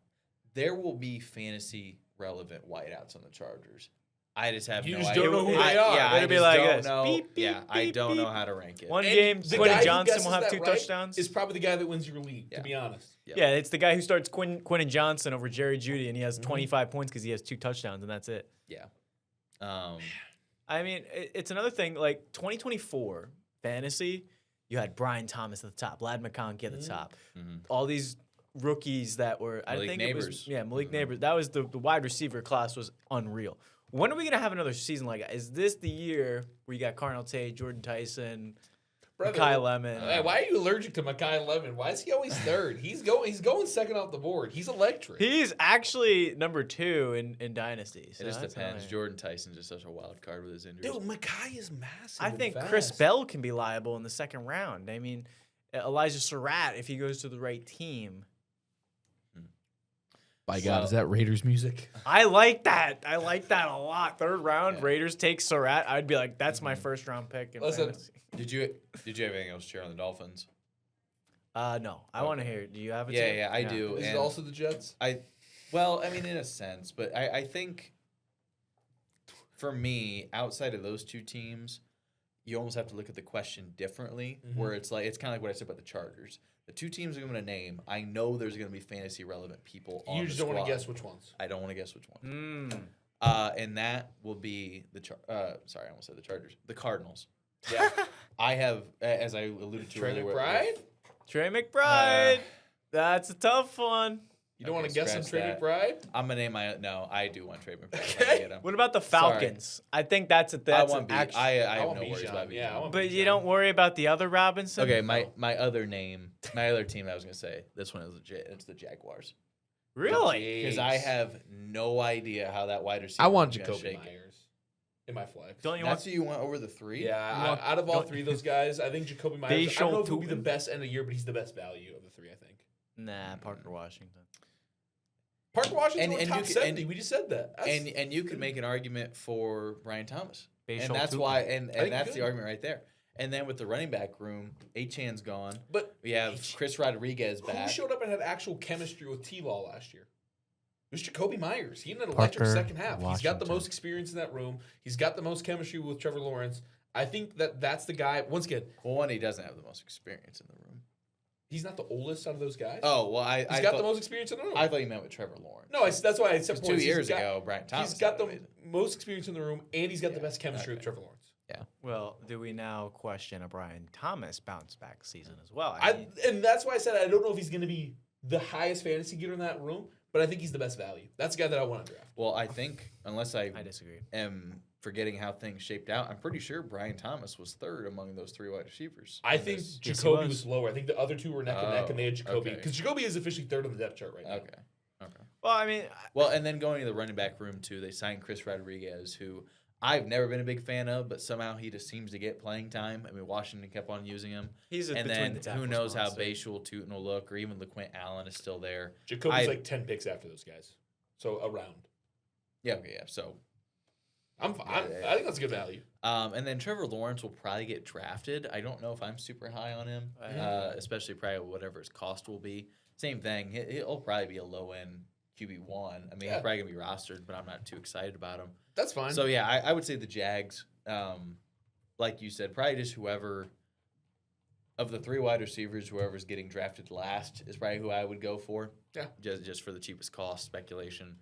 D: There will be fantasy relevant wideouts on the Chargers. I just have
C: You
D: no
C: just
D: idea.
C: don't know who
B: I-
C: they are.
D: Yeah, I
B: It'll be
D: just
B: like
D: don't
B: this.
D: know.
B: Beep, beep,
D: Yeah, I
B: beep,
D: don't know
B: beep.
D: how to rank it.
B: One
C: And
B: game,
C: the
B: Quentin
C: guy who
B: Johnson
C: guesses
B: will have
C: that
B: 2
C: right
B: touchdowns.
C: Is probably the guy that wins your league,
D: Yeah.
C: to be honest.
D: Yep.
B: Yeah, it's the guy who starts Quentin Johnson over Jerry Jeudy, and he
C: Mm-hmm.
B: has 25 points because he has 2 touchdowns, and that's it.
D: Yeah.
B: I mean, it's another thing. Like 2024 fantasy, you had Brian Thomas at the top, Lad McConkey at the top,
D: Mhm.
B: all these rookies that were. I
D: Malik
B: think it was
D: Neighbors.
B: Malik Neighbors. That was the wide receiver class was unreal. When are we gonna have another season like that? Is this the year where you got Carnell Tate, Jordan Tyson,
C: Brother,
B: Makai Lemon?
C: Hey, why are you allergic to Makai Lemon? Why is he always third? He's going second off the board. He's electric.
B: He's actually number 2 in Dynasty. So
D: It just
B: that's
D: depends.
B: annoying.
D: Jordan Tyson's just such a wild card with his injuries.
C: Dude, Makai is massive.
B: I
C: and
B: think
C: fast.
B: Chris Bell can be liable in the second round. I mean, Elijah Surratt, if he goes to the right team.
C: By
D: God, is that
C: Raiders music?
B: I like that. I like that a lot. Third round,
D: Yeah.
B: Raiders take Surratt. I'd be like, that's my first round pick. In
C: Listen.
B: fantasy.
D: Did you have anything else to share on the Dolphins?
B: No, I want to hear. Do you have it?
D: Yeah, I do.
C: Is it
D: and
C: also the Jets?
D: Well, I mean, in a sense, but I think for me, outside of those two teams, you almost have to look at the question differently. Where it's like it's kind of like what I said about the Chargers. The two teams I'm going to name, I know there's going to be fantasy relevant people on
C: You
D: the
C: just don't want
D: squad.
C: to guess which ones.
D: I don't want to guess which one.
B: Mm.
D: And that will be the sorry, I almost said the Chargers. The Cardinals.
C: Yeah.
D: I have, as I alluded to
C: Trey
D: earlier.
C: McBride?
B: Trey McBride. That's a tough one.
C: You don't
D: Okay,
C: want to guess on
D: scratch
C: Trey
D: that.
C: McBride?
D: I'm gonna name my no. I do want Trey McBride.
C: Okay.
D: Get him.
B: What about the
D: Sorry.
B: Falcons? I think that's
D: I
B: an
D: want B.
B: actual.
D: I have
C: want
D: no worries
C: Bijan.
D: about Bijan.
C: Yeah, I want
B: But you
C: Bijan.
B: don't worry about the other Robinson.
D: Okay, my other name, my other team. I was gonna say this one is legit. It's the Jaguars
B: Really?
D: because I have no idea how that wide receiver.
C: I want
D: is gonna
C: Jacoby
D: shake it.
C: Myers in my flex.
B: Don't you
D: That's
B: want?
D: who you want over the 3?
C: Yeah,
B: You want-
C: out of all
B: don't-
C: 3 of those guys, I think Jacoby Myers. I
B: Bayshore
C: don't know if he'll be the
B: Tootin?
C: best end of year, but he's the best value of the 3, I think.
B: Nah, Parker Washington.
C: Parker Washington
D: And-
C: went
D: and
C: top
D: you could-
C: 70. We just said that. That's-
D: And you could make an argument for Brian Thomas,
B: Bayshore
D: and that's
B: Tootin.
D: why,
C: I
D: and
C: think
D: that's
C: good.
D: the argument right there. And then with the running back room, Achan's gone.
C: but
D: We have Chris Rodriguez
C: who
D: back.
C: showed up and had actual chemistry with T-Law last year? It was Jacoby Myers. He had an electric
E: Parker
C: second half. He's got the
E: Washington.
C: most experience in that room. He's got the most chemistry with Trevor Lawrence. I think that's the guy. Once again,
D: Well, one, he doesn't have the most experience in the room.
C: he's not the oldest out of those guys.
D: Oh well,
C: he's
D: I
C: got
D: thought,
C: the most experience in the room.
D: I thought you meant with Trevor Lawrence.
C: No, that's why I said
D: 'Cause 2 years ago, Brian Thomas.
C: He's got the
D: sounded amazing.
C: most experience in the room, and he's got the
D: Yeah,
C: best chemistry with
D: okay.
C: Trevor Lawrence.
B: Well, do we now question a Brian Thomas bounce back season as well?
C: And that's why I said I don't know if he's going to be the highest fantasy getter in that room, but I think he's the best value. That's the guy that I want to draft.
D: Well, I think unless I
B: I disagree.
D: am forgetting how things shaped out, I'm pretty sure Brian Thomas was 3rd among those 3 wide receivers.
C: I
D: in
C: think
D: this.
B: Yes, he
C: Jacoby
B: was.
C: was lower. I think the other 2 were neck and neck, and they had Jacoby
D: okay.
C: because Jacoby is officially 3rd on the depth chart right now.
D: Okay. Okay.
B: Well, I mean,
D: Well, and then going to the running back room too, they signed Chris Rodriguez, who I've never been a big fan of, but somehow he just seems to get playing time. I mean, Washington kept on using him,
B: he's
D: and
B: between
D: then
B: the
D: who
B: tackles,
D: knows how
B: honestly.
D: Bayshul Tootin will look, or even LaQuint Allen is still there.
C: Jacoby's
D: I-
C: like 10 picks after those guys, so around.
D: Yeah, okay, yeah. So,
C: I think that's a good value.
D: and then Trevor Lawrence will probably get drafted. I don't know if I'm super high on him, especially probably whatever his cost will be. Same thing. He'll probably be a low end QB1. I mean,
C: Yeah.
D: he's probably gonna be rostered, but I'm not too excited about him.
C: That's fine.
D: So yeah, I would say the Jags. Like you said, probably just whoever of the 3 wide receivers, whoever's getting drafted last is probably who I would go for.
C: Yeah.
D: Just for the cheapest cost speculation.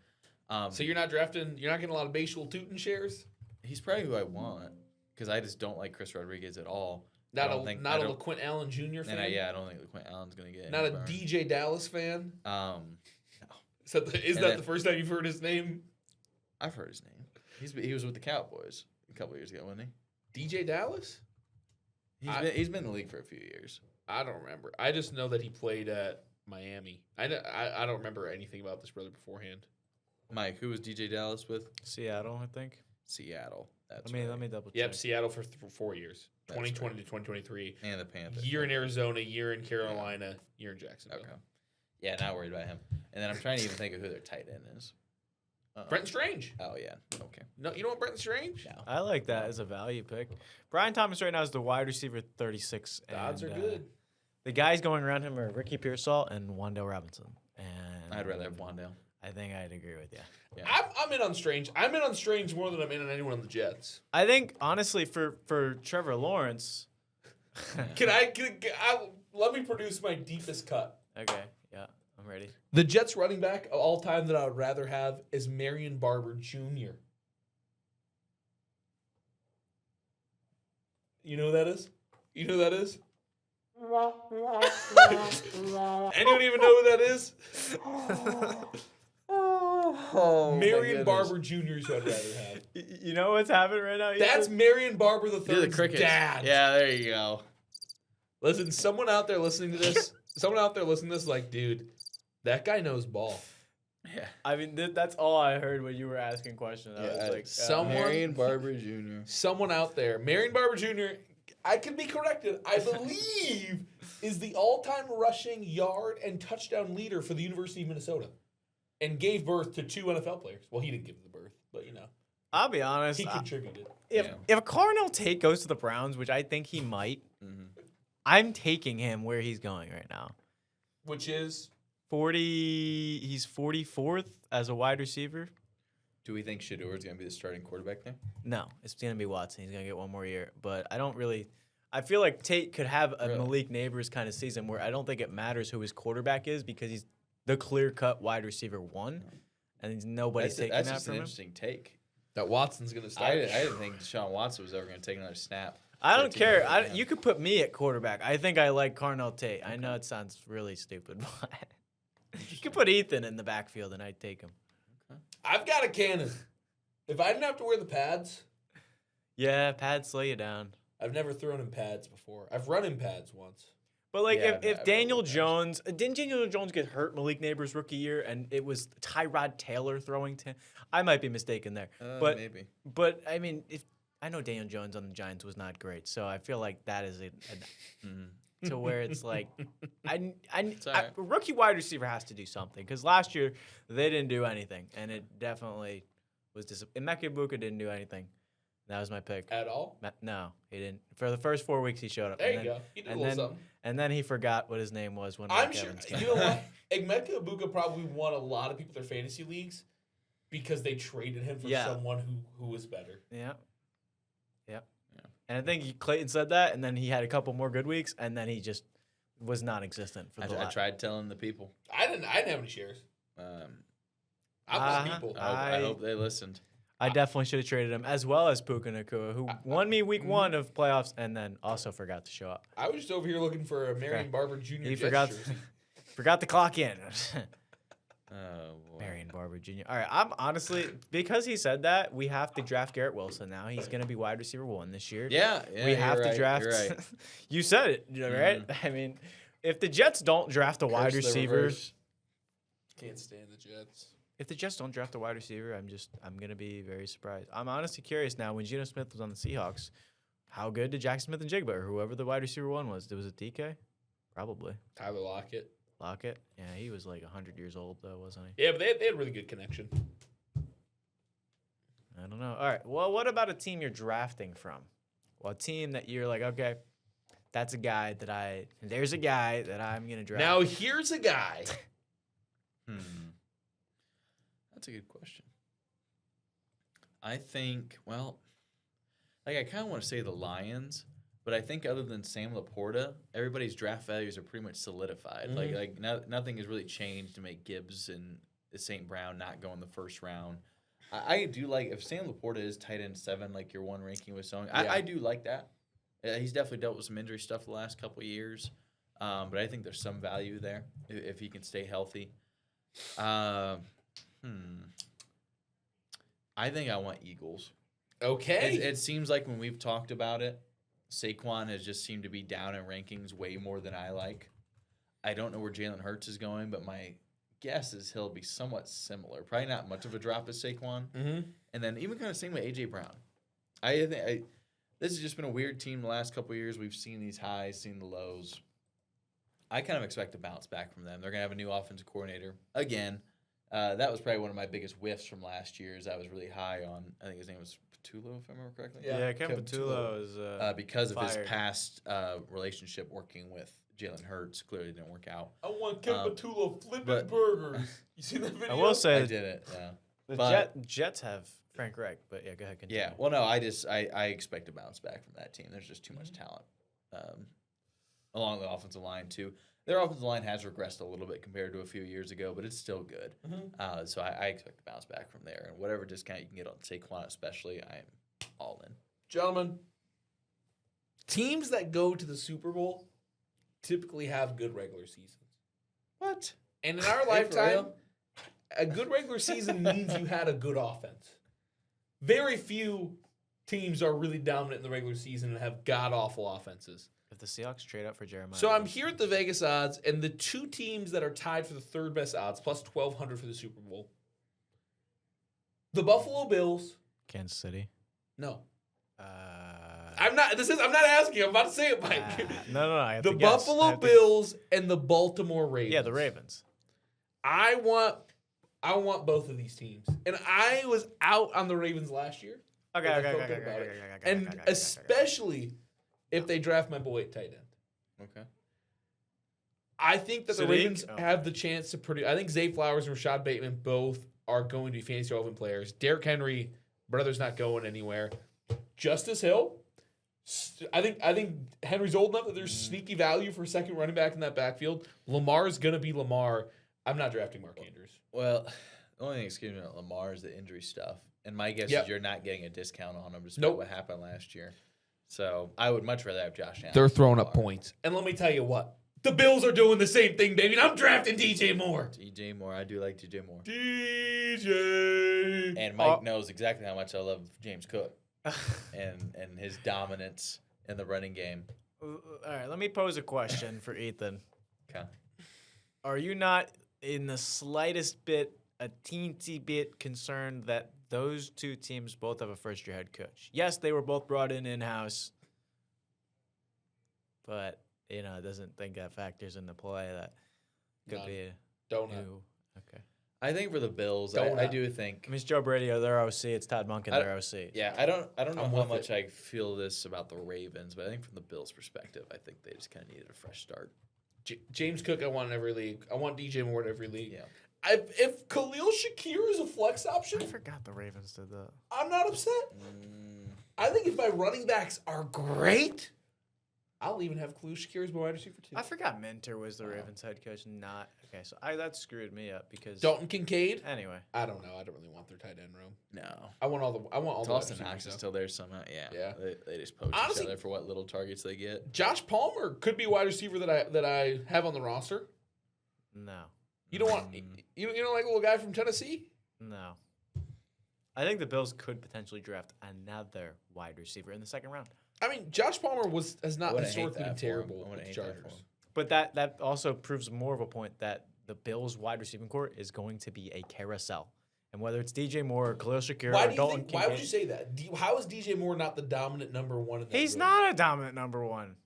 C: So you're not getting a lot of Bayshul Tootin shares?
D: He's probably who I want because I just don't like Chris Rodriguez at all.
C: Not
D: I
C: a
D: don't think-
C: not
D: I
C: a
D: don't-
C: LaQuint Allen Jr. fan?
D: And I don't think LaQuint Allen's gonna get
C: Not a
D: any burn.
C: DJ Dallas fan? Is that
D: And
C: the
D: then-
C: first time you've heard his name?
D: I've heard his name. He was with the Cowboys a couple years ago, wasn't
C: DJ Dallas?
D: he? He's been in the league for a few years.
C: I don't remember. I just know that he played at Miami. I don't remember anything about this brother beforehand.
D: Mike, who was DJ Dallas with?
B: Seattle, I think.
D: Seattle. That's
B: Let me double check.
C: Yep, Seattle for 4 years.
D: That's
C: 2020 to 2023.
D: And the Panthers.
C: Year in Arizona, year in Carolina, year in Jacksonville.
D: Okay. Yeah, not worried about him. And then I'm trying to even think of who their tight end is.
C: Brenton Strange.
D: Oh yeah. Okay.
C: No, you don't want Brenton Strange?
D: No.
B: I like that as a value pick. Brian Thomas right now is the wide receiver 36.
C: The odds are
B: and,
C: good.
B: The guys going around him are Ricky Pearsall and Wandale Robinson. And
D: I'd rather have Wandale.
B: I think I'd agree with you.
D: Yeah.
C: I'm in on Strange. I'm in on Strange more than I'm in on anyone on the Jets.
B: I think honestly for Trevor Lawrence.
C: Let me produce my deepest cut.
B: Okay, yeah, I'm ready.
C: The Jets running back of all time that I would rather have is Marion Barber Jr. You know who that is? You know who that is? Anyone even know who that is?
D: Oh,
C: Marion Barber Jr. is who I'd rather have.
B: You know what's happening right now?
C: That's
B: Ethan?
C: Marion Barber the
D: You're the
C: third's
D: crickets.
C: dad.
D: Yeah, there you go.
C: Listen, someone out there listening to this, is like, dude, that guy knows ball.
D: Yeah.
B: I mean, that's all I heard when you were asking questions. I
D: Yeah,
B: was like,
C: someone-
D: Marion Barber Jr.
C: Someone out there, Marion Barber Jr., I could be corrected, I believe is the all-time rushing yard and touchdown leader for the University of Minnesota and gave birth to 2 NFL players. Well, he didn't give the birth, but
B: I'll be honest.
C: he contributed.
B: If
D: Yeah.
B: if Carnell Tate goes to the Browns, which I think he might, I'm taking him where he's going right now.
C: Which is
B: 40. He's 44th as a wide receiver.
D: Do we think Shador's going to be the starting quarterback there?
B: No, it's gonna be Watson. He's gonna get one more year, but I don't really. I feel like Tate could have a
D: Really?
B: Malik Neighbors kind of season where I don't think it matters who his quarterback is because he's the clear-cut wide receiver 1, and nobody's taking
D: that's
B: that
D: just
B: from
D: an
B: him.
D: interesting take.
C: that Watson's going to start.
D: I didn't think Deshaun Watson was ever going to take another snap.
B: I
D: for a
B: don't
D: team
B: care.
D: like that.
B: You could put me at quarterback. I think I like Carnell Tate. I know it sounds really stupid, but You could put Ethan in the backfield, and I'd take him.
C: I've got a cannon. If I didn't have to wear the pads,
B: Yeah, pads slow you down.
C: I've never thrown in pads before. I've run in pads once.
B: But like,
D: Yeah,
B: if
D: I've
B: Daniel
D: heard that.
B: Jones didn't Daniel Jones get hurt Malik Neighbors rookie year, and it was Tyrod Taylor throwing to him, I might be mistaken there. But
D: maybe.
B: But I mean, if I know Daniel Jones on the Giants was not great, so I feel like that is to where it's like,
D: alright.
B: rookie wide receiver has to do something because last year they didn't do anything, and it definitely was disappointing. Emeka Ibuka didn't do anything. That was my pick.
C: At all?
B: No, he didn't. For the first 4 weeks, he showed up.
C: There
B: and
C: you
B: then-
C: go. You did a
B: and
C: little
B: then,
C: something.
B: and then he forgot what his name was when
C: I'm
B: Mike
C: sure.
B: Evans came.
C: You know what? Emeka Ibuka probably won a lot of people their fantasy leagues because they traded him for
B: Yeah.
C: someone who was better.
B: Yeah. Yep.
D: Yeah.
B: And I think Clayton said that, and then he had a couple more good weeks, and then he just was non-existent for the
D: I
B: last.
D: tried telling the people.
C: I didn't have any shares.
D: Um,
C: I was people.
D: I hope they listened.
B: I definitely should have traded him, as well as Puka Nacua, who won me week 1 of playoffs, and then also forgot to show up.
C: I was just over here looking for a Marion Barber Jr.
B: He
C: Jets
B: forgot
C: jersey.
B: forgot to clock in.
D: Oh, boy.
B: Marion Barber Jr. All right, I'm honestly, because he said that, we have to draft Garrett Wilson now. He's going to be wide receiver 1 this year.
D: Yeah,
B: We
D: you're
B: have to
D: right,
B: draft.
D: You're right.
B: You said it, right? I mean, if the Jets don't draft a wide
D: Curse the
B: receiver,
D: reverse.
C: Can't stand the Jets.
B: if the Jets don't draft a wide receiver, I'm gonna be very surprised. I'm honestly curious now. When Geno Smith was on the Seahawks, how good did Jackson Smith and Jigba, or whoever the wide receiver 1 was? Was it DK? Probably.
C: Tyler Lockett.
B: Lockett? Yeah, he was like 100 years old though, wasn't he?
C: Yeah, but they had really good connection.
B: I don't know. All right. Well, what about a team you're drafting from? Well, a team that you're like, okay, there's a guy that I'm gonna draft.
C: Now here's a guy.
D: That's a good question. I think, well, like I kind of want to say the Lions, but I think other than Sam Laporta, everybody's draft values are pretty much solidified. Like nothing has really changed to make Gibbs and St. Brown not go in the first round. I do like if Sam Laporta is tight end 7, like your one ranking was showing.
C: Yeah.
D: I do like that. He's definitely dealt with some injury stuff the last couple of years, but I think there's some value there if he can stay healthy. I think I want Eagles.
C: Okay.
D: It seems like when we've talked about it, Saquon has just seemed to be down in rankings way more than I like. I don't know where Jalen Hurts is going, but my guess is he'll be somewhat similar. Probably not much of a drop as Saquon.
C: Mm-hmm.
D: And then even kind of same with A.J. Brown. I think this has just been a weird team the last couple of years. We've seen these highs, seen the lows. I kind of expect a bounce back from them. They're going to have a new offensive coordinator again. That was probably one of my biggest whiffs from last year. Is I was really high on. I think his name was Patullo, if I remember correctly.
B: Yeah, Kevin
C: Kevin
B: Patullo is
D: Because of his
B: fired.
D: past relationship working with Jalen Hurts, clearly didn't work out.
C: I want Kim Patullo flipping
D: but-
C: burgers. You seen that video?
B: I will
D: I
B: say
D: did it. Yeah.
B: the
D: but-
B: Jets have Frank Reich, but yeah, go ahead. Continue.
D: Yeah. Well, no, I expect a bounce back from that team. There's just too much talent along the offensive line too. Their offensive line has regressed a little bit compared to a few years ago, but it's still good. So I expect to bounce back from there. And whatever discount you can get on Saquon, especially, I am all in.
C: Gentlemen, teams that go to the Super Bowl typically have good regular seasons.
D: What?
C: And in our
D: for
C: lifetime,
D: real?
C: a good regular season means you had a good offense. Very few teams are really dominant in the regular season and have god-awful offenses.
B: If the Seahawks trade up for Jeremiah,
C: So I'm here at the Vegas odds, and the two teams that are tied for the third best odds, plus 1,200 for the Super Bowl. The Buffalo Bills.
B: Kansas City.
C: No.
B: Uh,
C: I'm not asking. I'm about to say it, Mike.
B: no. I have
C: The
B: to guess. I
C: Buffalo
B: have to-
C: Bills and the Baltimore Ravens.
B: Yeah, the Ravens.
C: I want both of these teams. And I was out on the Ravens last year.
B: Okay,
C: I
B: okay,
C: felt
B: okay,
C: good
B: okay,
C: about
B: okay,
C: it.
B: okay,
C: And
B: okay, okay.
C: especially if they draft my boy at tight end.
D: Okay.
C: I think that the
B: Sadiq?
C: Ravens
B: Oh.
C: have the chance to produce. I think Zay Flowers and Rashad Bateman both are going to be fantasy relevant players. Derrick Henry, brother's not going anywhere. Justice Hill, I think Henry's old enough that there's sneaky value for a second running back in that backfield. Lamar's going to be Lamar. I'm not drafting Mark Andrews.
D: Well, the only thing excuse me about Lamar is the injury stuff. And my guess
C: Yep.
D: is you're not getting a discount on him despite
C: Nope.
D: what happened last year. So I would much rather have Josh Allen.
C: They're throwing
D: than
C: up
D: Lamar.
C: points. And let me tell you what. The Bills are doing the same thing, baby. And I'm drafting DJ Moore.
D: DJ Moore. I do like DJ Moore.
C: DJ.
D: And Mike knows exactly how much I love James Cook and his dominance in the running game.
B: All right, let me pose a question for Ethan.
D: Okay.
B: Are you not in the slightest bit, a teensy bit concerned that those two teams both have a first-year head coach? Yes, they were both brought in-house, but, it doesn't think that factors into play. That could
C: None.
B: be a
C: Donut.
B: new. Okay.
D: I think for the Bills,
C: Donut.
D: I do think.
B: I mean, it's Joe Brady, their OC. It's Todd Monken,
D: I-
B: their OC.
D: Yeah, I don't know
C: I'm
D: how
C: with
D: much
C: it.
D: I feel this about the Ravens, but I think from the Bills' perspective, I think they just kind of needed a fresh start.
C: James Cook, I want in every league. I want DJ Moore in every league.
D: Yeah.
C: If Khalil Shakir is a flex option,
B: I forgot the Ravens did that.
C: I'm not upset. I think if my running backs are great, I'll even have Khalil Shakir as my wide receiver too.
B: I forgot Minter was the Ravens head coach. Not okay, so that screwed me up because
C: Dalton Kincaid.
B: anyway.
C: I don't know. I don't really want their tight end room.
D: No.
C: I want all the wide
D: Austin
C: receivers,
D: Knox is
C: though.
D: still there somehow. Yeah.
C: Yeah.
D: They just poach
C: Honestly-
D: each other for what little targets they get.
C: Josh Palmer could be a wide receiver that I have on the roster.
B: No.
C: You don't want you don't like a little guy from Tennessee?
B: No. I think the Bills could potentially draft another wide receiver in the second round.
C: I mean, Josh Palmer has
D: I
C: not
D: wouldn't hate
C: historically been
D: that for him.
C: terrible
D: I
C: with
D: wouldn't
C: the
D: hate that for
C: Chargers.
D: him.
B: But that also proves more of a point that the Bills wide receiving core is going to be a carousel. And whether it's DJ Moore or Khalil Shakir
C: Why
B: or
C: do you
B: Dalton
C: think? Why would
B: Kincaid,
C: you say that? How is DJ Moore not the dominant number one in that
B: he's
C: room?
B: not a dominant number one.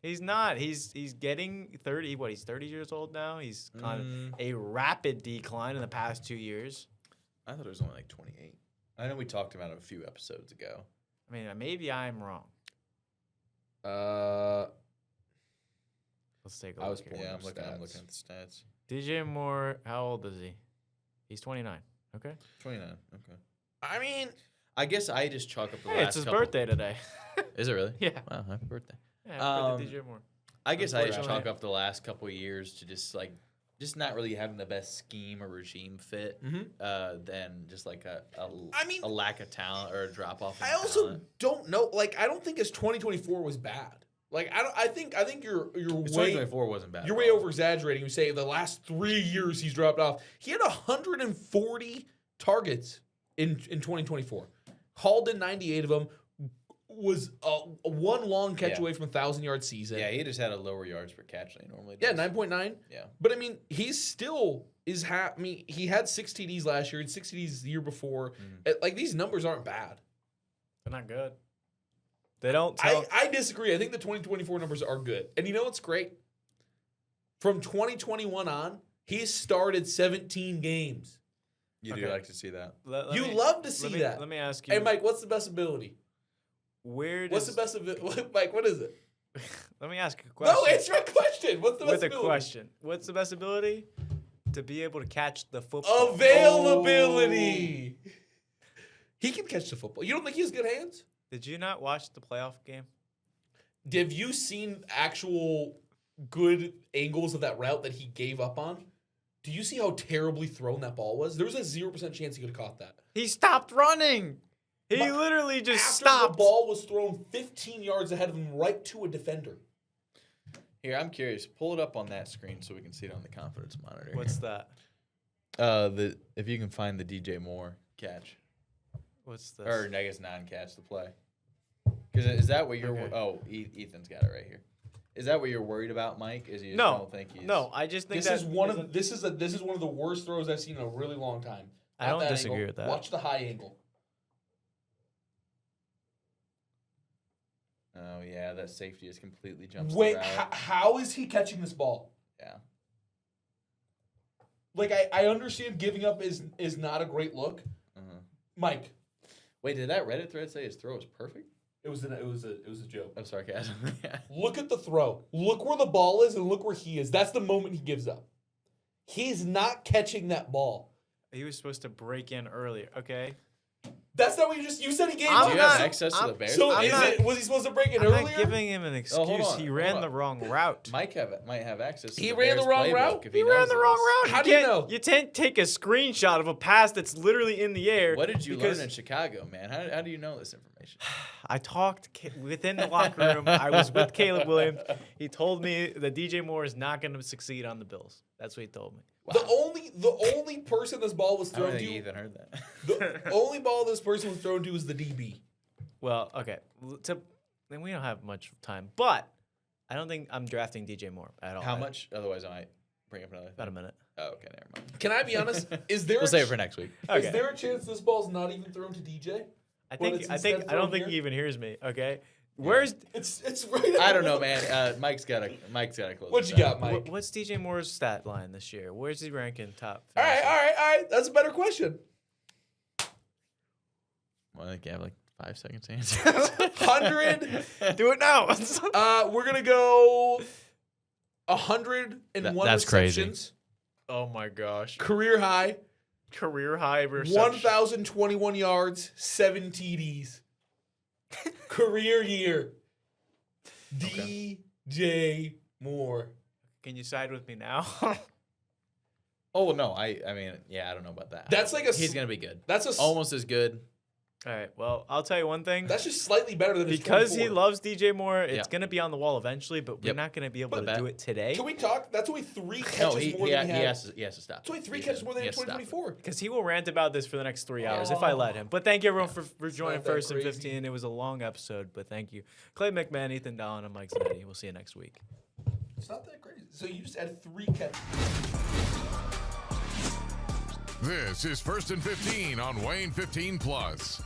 B: He's not. He's getting 30. What, he's 30 years old now? He's kind of a rapid decline in the past 2 years.
D: I thought it was only like 28. I know we talked about it a few episodes ago.
B: I mean, maybe I'm wrong. Let's take a look.
C: I was
B: here.
C: Pulling
D: Yeah,
C: up
D: I'm looking
C: stats.
D: at the stats.
B: DJ Moore, how old is he? He's 29. Okay.
D: 29. Okay.
C: I mean,
D: I guess I just chalk up the
B: Hey,
D: last
B: it's his
D: couple-
B: birthday today.
D: Is it really?
B: Yeah.
D: Wow, happy birthday.
B: Yeah, happy birthday,
D: Um,
B: DJ Moore.
D: I guess I just
B: Unfortunately-
D: chalk up the last couple of years to just not really having the best scheme or regime fit, than just like
C: I mean-
D: a lack of talent or a drop off.
C: I also don't know. Like, I don't think his 2024 was bad. Like, I think you're
D: His
C: way
D: 2024 wasn't bad.
C: you're
D: at
C: way
D: all.
C: over exaggerating. You say the last 3 years he's dropped off. He had 140 targets in 2024. Hauled in 98 of them. Was one long catch
D: Yeah.
C: away from a 1,000-yard season.
D: Yeah, he just had a lower yards per catch than he normally
C: Yeah,
D: does.
C: 9.9.
D: Yeah.
C: But I mean, he's still is I mean, he had 6 TDs last year and 6 TDs the year before. Like, these numbers aren't bad.
B: They're not good. They don't tell.
C: I disagree. I think the 2024 numbers are good. And you know what's great? From 2021 on, he started 17 games.
D: You do
B: Okay.
D: like to see that.
B: Let
C: You
B: me-
C: love to see
B: let me,
C: that.
B: Let me ask you.
C: Hey, Mike, what's the best ability?
B: where
C: What's
B: does,
C: the best ability? Mike, what is it?
B: Let me ask you a question.
C: No, answer my question. What's the best
B: with a
C: ability?
B: question. What's the best ability? To be able to catch the football.
C: Availability. He can catch the football. You don't think he has good hands?
B: Did you not watch the playoff game?
C: Have you seen actual good angles of that route that he gave up on? Do you see how terribly thrown that ball was? There was a 0% chance he could have caught that.
B: He stopped running. He
C: But
B: literally just
C: After
B: stopped.
C: the ball was thrown 15 yards ahead of him right to a defender.
D: Here, I'm curious. Pull it up on that screen so we can see it on the confidence monitor.
B: What's that?
D: If you can find the DJ Moore catch
B: What's this?
D: or I guess non-catch the play. Because is that what you're?
B: Okay.
D: Oh, Ethan's got it right here. Is that what you're worried about, Mike? Is you just
B: No,
D: don't think he's
B: no. I just think
C: This
B: that
C: is one of the worst throws I've seen in a really long time.
B: I
C: Not
B: don't
C: that
B: disagree
C: angle.
B: with that.
C: Watch the high angle.
D: Oh yeah, that safety is completely jumps.
C: Wait,
D: the route.
C: how is he catching this ball?
D: Yeah.
C: Like, I understand giving up is not a great look.
D: Uh-huh.
C: Mike,
D: Wait, did that Reddit thread say his throw is perfect?
C: it was a joke.
D: Oh, sarcasm. Yeah.
C: Look at the throw. Look where the ball is and look where he is. That's the moment he gives up. He's not catching that ball.
B: he was supposed to break in earlier. Okay.
C: That's not what you said. He gave
B: I'm
C: up.
D: Do you
B: not-
D: have access to
B: I'm-
D: the Bears?
C: So
B: I'm not-
C: was he supposed to break it
B: I'm
C: earlier?
B: not giving him an excuse.
D: hold on,
B: He
D: hold
B: ran
D: on.
B: the wrong route.
D: Mike might have access to
C: He
D: the
C: ran the
D: Bears
C: wrong
D: playbook
C: route?
D: if
B: He
D: knows
B: ran the wrong
D: this.
B: route.
C: How do you know?
B: You can't take a screenshot of a pass that's literally in the air.
D: What did you
B: because
D: learn in Chicago, man? How do you know this information?
B: I talked within the locker room. I was with Caleb Williams. He told me that DJ Moore is not going to succeed on the Bills. That's what he told me.
C: The only person this ball was
D: I don't
C: thrown
D: think
C: to,
D: Ethan heard that.
C: the only ball this person was thrown to was the DB.
B: Well, okay. Then we don't have much time, but I don't think I'm drafting DJ Moore at all.
D: How much? Otherwise, I might bring up another thing.
B: About a minute.
D: Oh, okay, never mind.
C: Can I be honest? Is there
D: We'll save it for next week.
C: Is there a chance this ball's not even thrown to DJ?
B: I
C: Well,
B: think
C: it's
B: I
C: instead
B: don't
C: thrown
B: think
C: here?
B: he even hears me. Okay. Where's
C: It's right.
D: I don't know, man. Mike's got to close.
C: What
D: this
C: you
D: out.
C: got, Mike?
B: what's DJ Moore's stat line this year? Where's he ranking top?
C: All
B: fantasy?
C: right. That's a better question.
D: Well, I think you have like 5 seconds to answer.
C: 100.
B: Do it now.
C: We're gonna go 101
D: That's crazy.
C: receptions.
B: Oh my gosh.
C: Career high.
B: Career high reception.
C: 1,021 yards, 7 TDs. Career year. DJ Moore.
B: Can you side with me now?
D: Oh no, I mean, yeah, I don't know about that.
C: That's like a.
D: He's gonna be good.
C: That's a.
D: Almost as good.
B: All right. Well, I'll tell you one thing.
C: That's just slightly better than his
B: Because he
C: 24.
B: loves DJ Moore, it's
D: Yep.
B: gonna be on the wall eventually, but we're
D: Yep.
B: not gonna be able
C: But
B: to do it today.
C: Can we talk? That's only 3 catches
D: No, he
C: more than he had.
D: has to stop.
C: That's only 3
D: He
C: catches
D: does-
C: more than
D: he
C: in
D: has to stop it.
C: 2024.
B: Because he will rant about this for the next 3 hours if I let him. But thank you everyone for joining
C: not that
B: First and
C: crazy.
B: 15. It was a long episode, but thank you. Clay McMahon, Ethan Dallin, and Mike Zanetti. We'll see you next week.
C: It's not that crazy. So you just added 3 catches.
A: This is First and 15 on Wayne 15 Plus.